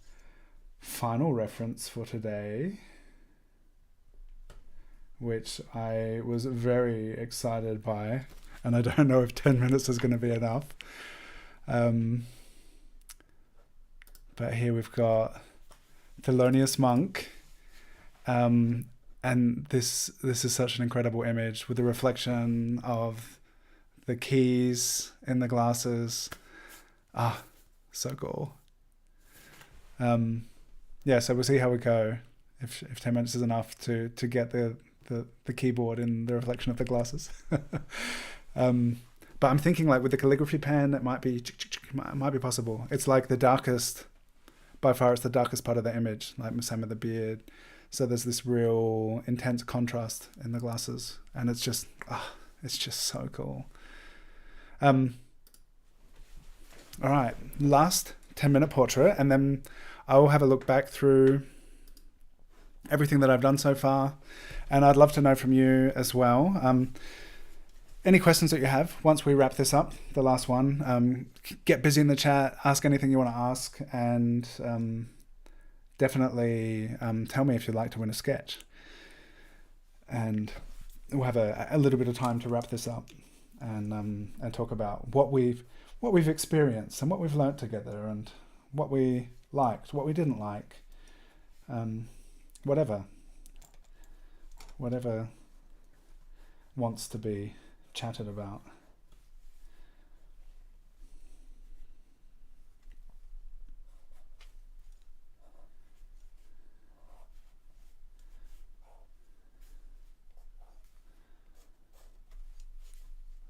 final reference for today, which I was very excited by, and I don't know if 10 minutes is going to be enough. But here we've got Thelonious Monk, and this is such an incredible image with the reflection of the keys in the glasses. So cool. Yeah, so we'll see how we go. If 10 minutes is enough to get the the keyboard in the reflection of the glasses. But I'm thinking like with the calligraphy pen, it might be possible. It's like the darkest, by far it's the darkest part of the image, like same with the beard. So there's this real intense contrast in the glasses, and it's just so cool. All right, last 10-minute portrait, and then I will have a look back through everything that I've done so far, and I'd love to know from you as well. Any questions that you have once we wrap this up, the last one, get busy in the chat, ask anything you want to ask, and definitely tell me if you'd like to win a sketch. And we'll have a little bit of time to wrap this up and talk about what we've experienced and what we've learnt together and what we liked, what we didn't like, whatever wants to be chatted about.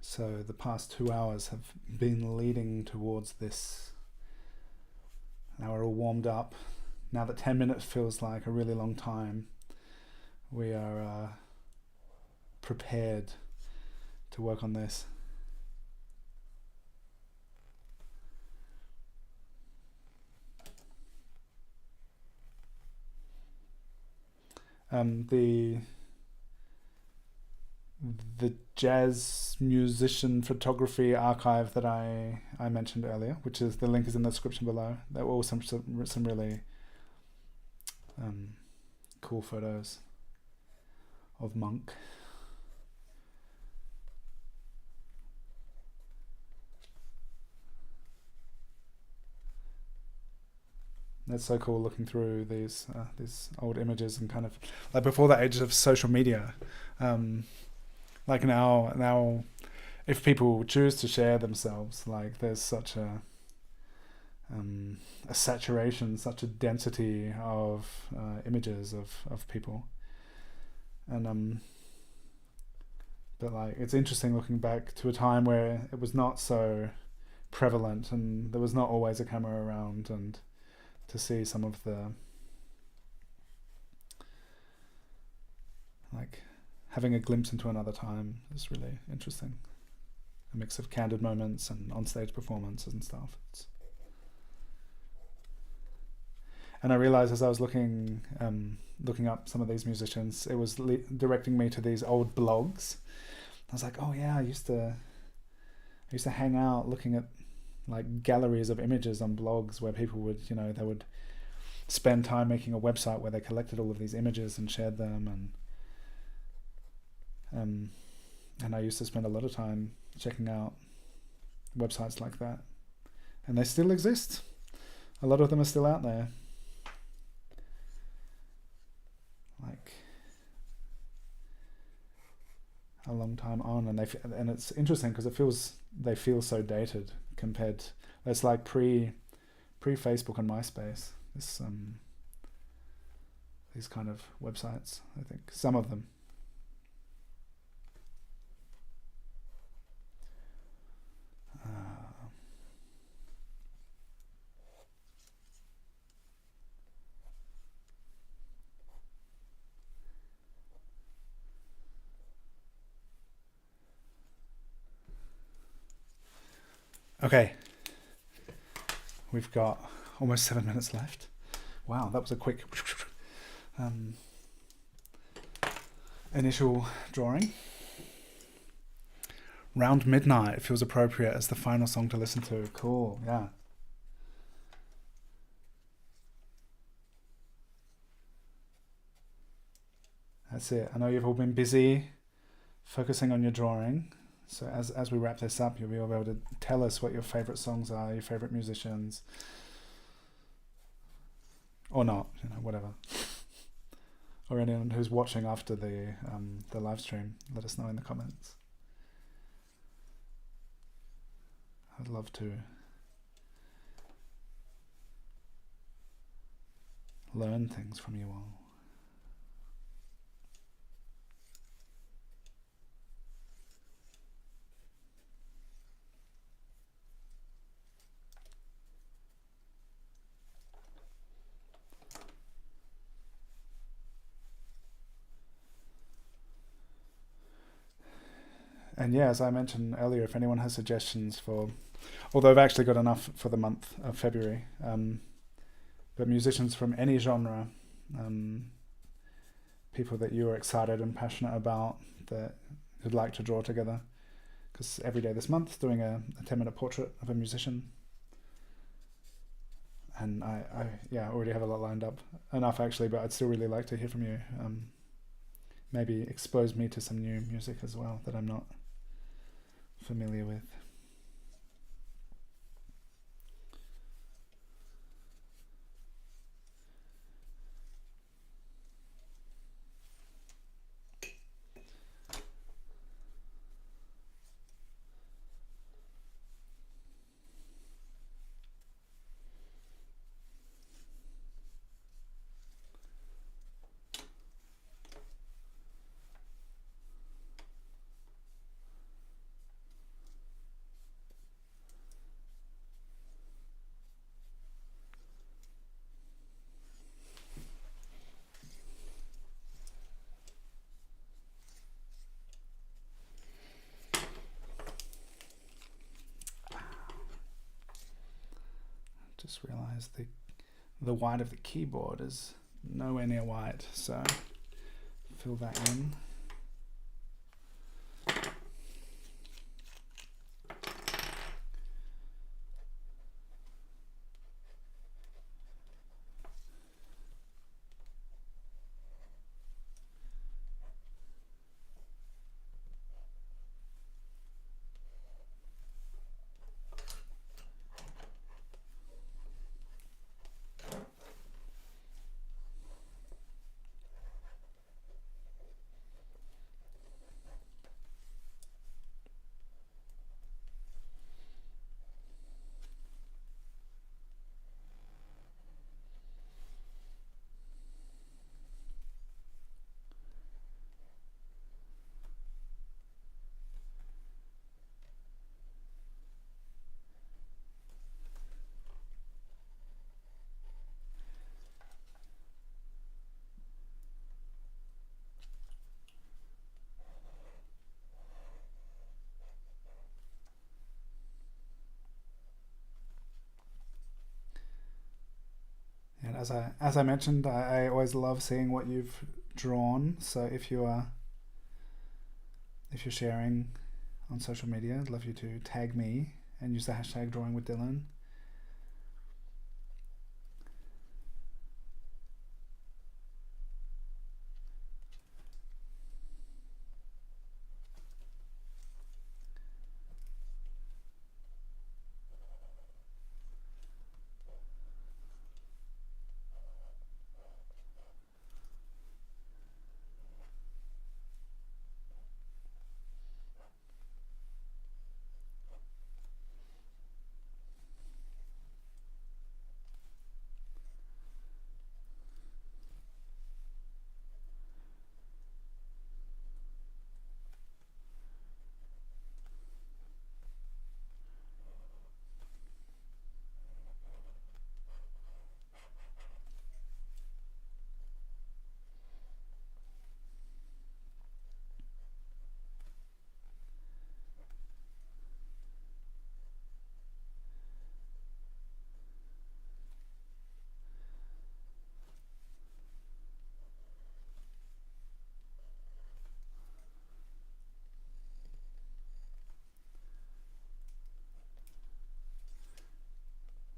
So the past 2 hours have been leading towards this. Now we're all warmed up. Now that 10 minutes feels like a really long time, we are prepared to work on this. The jazz musician photography archive that I mentioned earlier, which is, the link is in the description below. There were also some really cool photos of Monk. It's so cool looking through these old images and kind of like before the age of social media. Like now, if people choose to share themselves, like there's such a saturation, such a density of images of people, and but like it's interesting looking back to a time where it was not so prevalent and there was not always a camera around, and to see some of the like having a glimpse into another time is really interesting. A mix of candid moments and on-stage performances and stuff. And I realized as I was looking up some of these musicians, it was directing me to these old blogs. I was like, oh yeah, I used to hang out looking at like galleries of images on blogs where people would, they would spend time making a website where they collected all of these images and shared them, and I used to spend a lot of time checking out websites like that, and they still exist. A lot of them are still out there. Like a long time on, and it's interesting because they feel so dated compared. It's like pre Facebook and MySpace. These kind of websites. I think some of them. Okay, we've got almost 7 minutes left. Wow, that was a quick initial drawing. Round Midnight feels appropriate as the final song to listen to. Cool, yeah. That's it. I know you've all been busy focusing on your drawing. So as we wrap this up, you'll be able to tell us what your favourite songs are, your favourite musicians, or not, whatever. Or anyone who's watching after the live stream, let us know in the comments. I'd love to learn things from you all. And yeah, as I mentioned earlier, if anyone has suggestions for, although I've actually got enough for the month of February, but musicians from any genre, people that you are excited and passionate about that you'd like to draw together, because every day this month doing a 10-minute portrait of a musician, and I already have a lot lined up, enough actually, but I'd still really like to hear from you. Maybe expose me to some new music as well that I'm not familiar with. Just realised the white of the keyboard is nowhere near white, so fill that in. And as I mentioned, I always love seeing what you've drawn. So if you're sharing on social media, I'd love you to tag me and use the hashtag drawingwithdylan.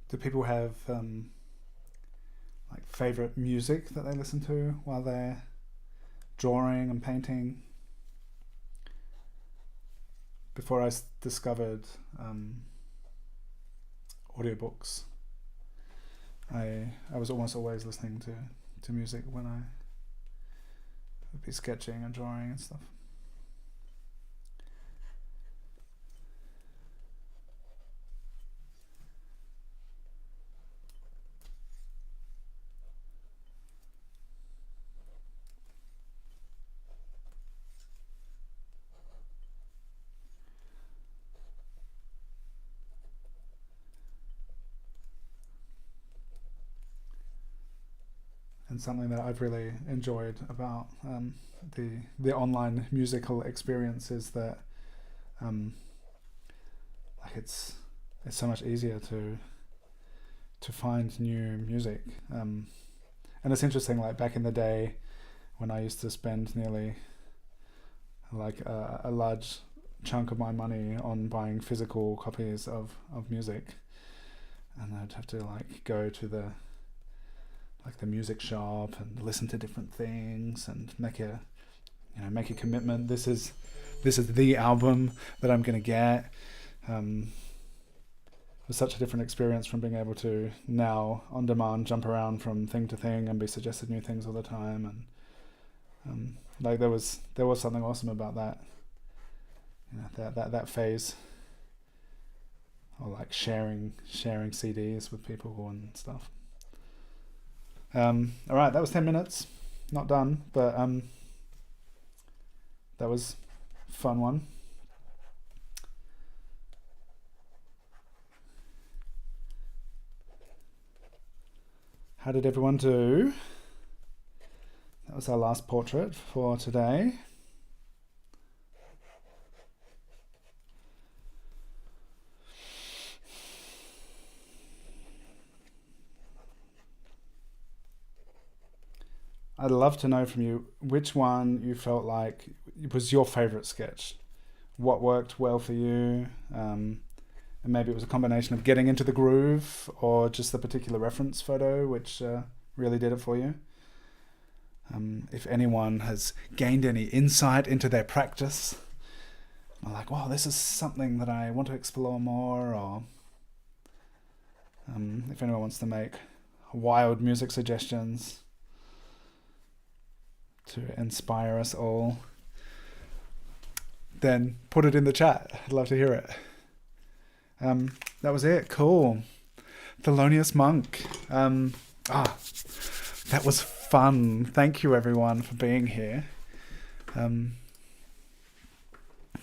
Do people have like favorite music that they listen to while they're drawing and painting? Before I discovered audiobooks, I was almost always listening to music when I would be sketching and drawing and stuff. And something that I've really enjoyed about the online musical experience is that like it's so much easier to find new music. And it's interesting, like back in the day when I used to spend nearly like a large chunk of my money on buying physical copies of music, and I'd have to like go to the music shop and listen to different things and make a commitment. This is the album that I'm going to get. It was such a different experience from being able to now on demand jump around from thing to thing and be suggested new things all the time. And like there was something awesome about that. That phase, or like sharing CDs with people and stuff. All right, that was 10 minutes, not done, but that was a fun one. How did everyone do? That was our last portrait for today. I'd love to know from you which one you felt like was your favorite sketch. What worked well for you? And maybe it was a combination of getting into the groove or just the particular reference photo which really did it for you. If anyone has gained any insight into their practice, I'm like, wow, this is something that I want to explore more, or if anyone wants to make wild music suggestions to inspire us all, then put it in the chat. I'd love to hear it. That was it. Cool. Thelonious Monk. That was fun. Thank you everyone for being here.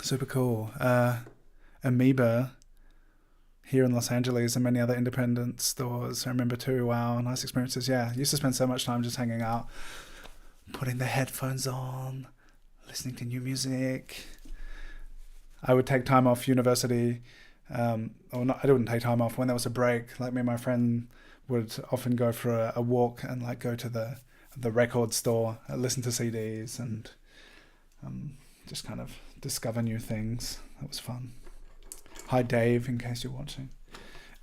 Super cool. Amoeba here in Los Angeles and many other independent stores. I remember too. Wow, nice experiences. Yeah, used to spend so much time just hanging out, putting the headphones on, listening to new music. I would take time off university, or not, I didn't take time off when there was a break. Like me and my friend would often go for a walk and like go to the record store, listen to CDs, and just kind of discover new things. That was fun. Hi Dave, in case you're watching.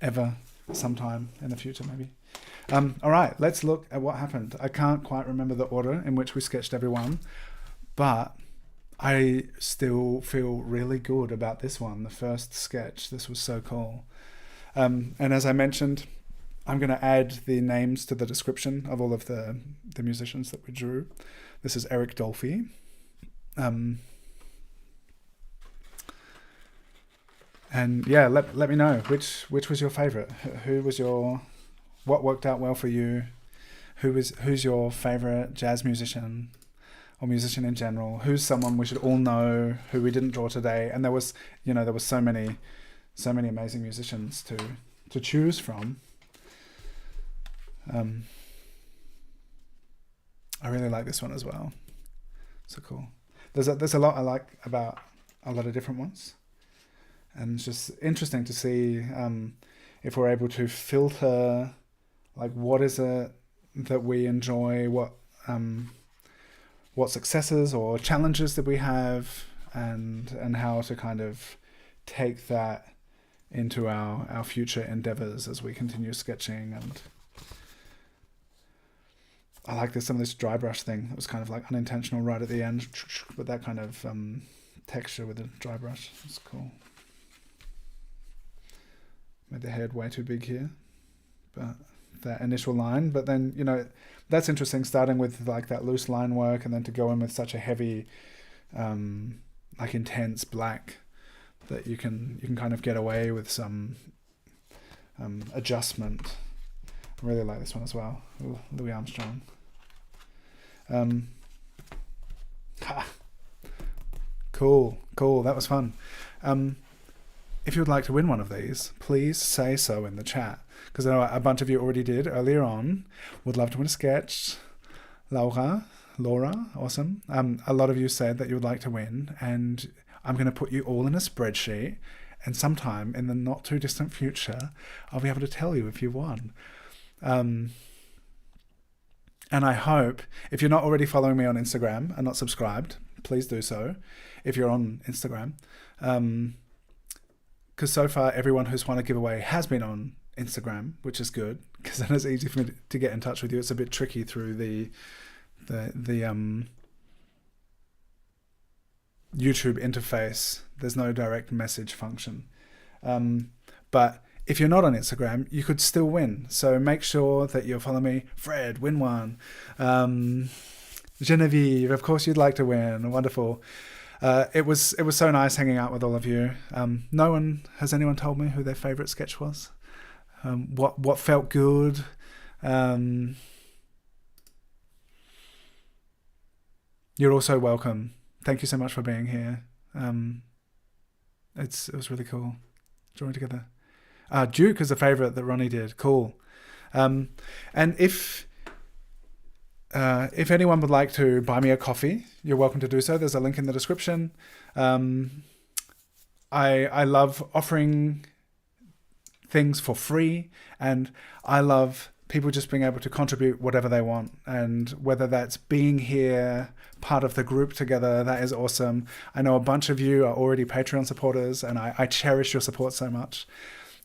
Ever, sometime in the future maybe. All right, let's look at what happened. I can't quite remember the order in which we sketched everyone, but I still feel really good about this one, the first sketch. This was so cool. And as I mentioned, I'm going to add the names to the description of all of the musicians that we drew. This is Eric Dolphy. And yeah, let me know which was your favorite. What worked out well for you? Who's your favorite jazz musician or musician in general? Who's someone we should all know who we didn't draw today? And there was so many amazing musicians to choose from. I really like this one as well. So cool. There's a lot I like about a lot of different ones, and it's just interesting to see if we're able to filter like what is it that we enjoy, what successes or challenges that we have, and how to kind of take that into our future endeavors as we continue sketching. And I like some of this dry brush thing. It was kind of like unintentional right at the end, but that kind of texture with the dry brush is cool. Made the head way too big here, but that initial line. But then, that's interesting, starting with like that loose line work and then to go in with such a heavy, like intense black, that you can kind of get away with some adjustment. I really like this one as well. Ooh, Louis Armstrong. Cool. That was fun. If you would like to win one of these, please say so in the chat, because I know a bunch of you already did earlier on. Would love to win a sketch. Laura, awesome. A lot of you said that you would like to win, and I'm going to put you all in a spreadsheet, and sometime in the not too distant future, I'll be able to tell you if you won. And I hope, if you're not already following me on Instagram and not subscribed, please do so if you're on Instagram. Because so far, everyone who's won a giveaway has been on Instagram, which is good, because then it's easy for me to get in touch with you. It's a bit tricky through the YouTube interface. There's no direct message function. But if you're not on Instagram, you could still win. So make sure that you'll follow me. Fred, win one. Genevieve, of course you'd like to win. Wonderful. It was so nice hanging out with all of you. Has anyone told me who their favourite sketch was? What felt good? You're also welcome. Thank you so much for being here. It was really cool drawing together. Duke is a favourite that Ronnie did. Cool. And if anyone would like to buy me a coffee, you're welcome to do so. There's a link in the description. I love offering things for free, and I love people just being able to contribute whatever they want, and whether that's being here, part of the group together, that is awesome. I know a bunch of you are already Patreon supporters, and I cherish your support so much.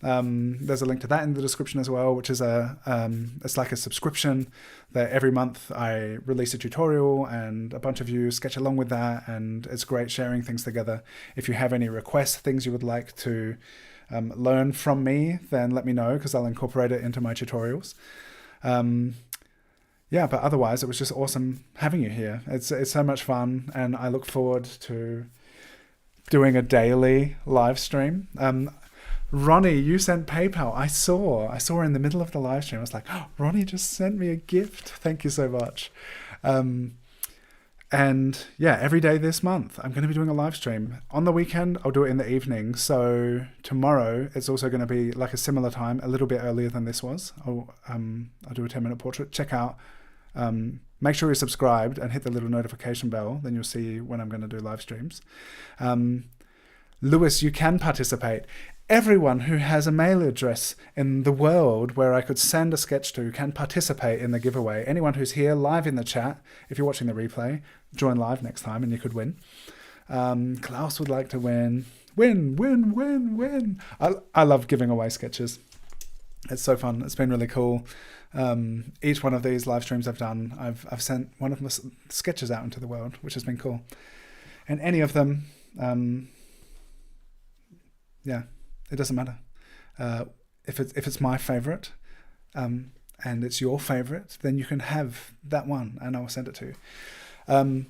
There's a link to that in the description as well, which is it's like a subscription that every month I release a tutorial, and a bunch of you sketch along with that, and it's great sharing things together. If you have any requests, things you would like to learn from me, then let me know, because I'll incorporate it into my tutorials. But otherwise it was just awesome having you here. It's so much fun, and I look forward to doing a daily live stream. Ronnie, you sent PayPal. I saw in the middle of the live stream. I was like, oh, Ronnie just sent me a gift. Thank you so much. And yeah, every day this month, I'm going to be doing a live stream. On the weekend, I'll do it in the evening. So tomorrow, it's also going to be like a similar time, a little bit earlier than this was. I'll do a 10-minute portrait. Check out. Make sure you're subscribed and hit the little notification bell. Then you'll see when I'm going to do live streams. Lewis, you can participate. Everyone who has a mail address in the world where I could send a sketch to can participate in the giveaway. Anyone who's here live in the chat, if you're watching the replay, join live next time and you could win. Klaus would like to win. Win. I love giving away sketches. It's so fun. It's been really cool. Each one of these live streams I've done, I've sent one of my sketches out into the world, which has been cool. And any of them, it doesn't matter. If it's my favorite, and it's your favorite, then you can have that one, and I'll send it to you. I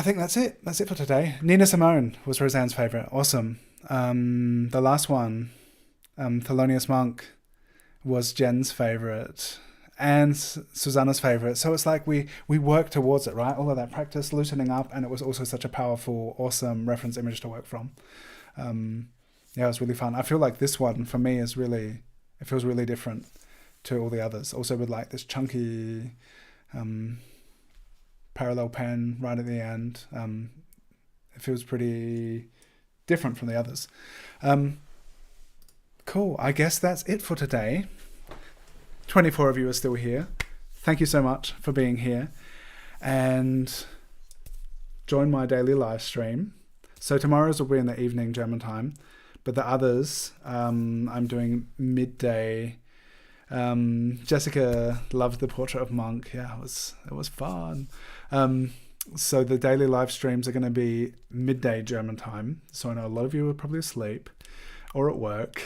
think that's it. That's it for today. Nina Simone was Roseanne's favorite. Awesome. The last one, Thelonious Monk, was Jen's favorite, and Susanna's favorite. So it's like we work towards it, right? All of that practice, loosening up, and it was also such a powerful, awesome reference image to work from. It was really fun. I feel like this one for me it feels really different to all the others. Also with like this chunky parallel pen right at the end. It feels pretty different from the others. Cool. I guess that's it for today. 24 of you are still here. Thank you so much for being here. And join my daily live stream. So tomorrow's will be in the evening German time, but the others I'm doing midday. Jessica loved the portrait of Monk. Yeah, it was fun. So the daily live streams are going to be midday German time. So I know a lot of you are probably asleep or at work.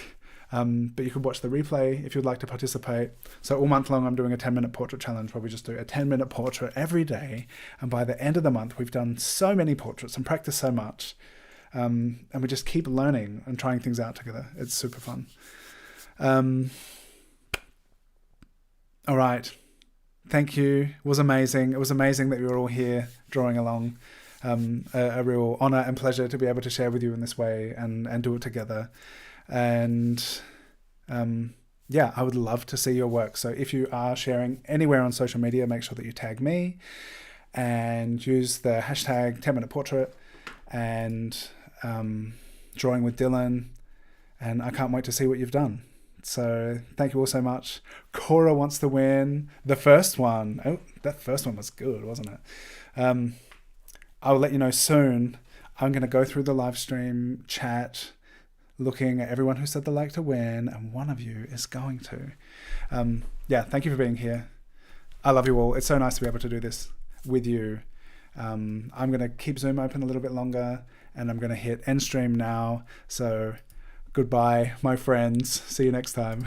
But you could watch the replay if you'd like to participate. So all month long, I'm doing a 10-minute portrait challenge where we just do a 10-minute portrait every day. And by the end of the month, we've done so many portraits and practiced so much. And we just keep learning and trying things out together. It's super fun. All right. Thank you. It was amazing. It was amazing that you were all here drawing along. A real honor and pleasure to be able to share with you in this way and do it together. And I would love to see your work. So if you are sharing anywhere on social media, make sure that you tag me and use the hashtag 10-minute portrait. and Drawing with Dylan, and I can't wait to see what you've done. So thank you all so much. Cora wants to win the first one. Oh, that first one was good, wasn't it? I'll let you know soon. I'm going to go through the live stream chat, looking at everyone who said they'd like to win, and one of you is going to. Thank you for being here. I love you all. It's so nice to be able to do this with you. I'm going to keep Zoom open a little bit longer, and I'm going to hit end stream now. So goodbye, my friends. See you next time.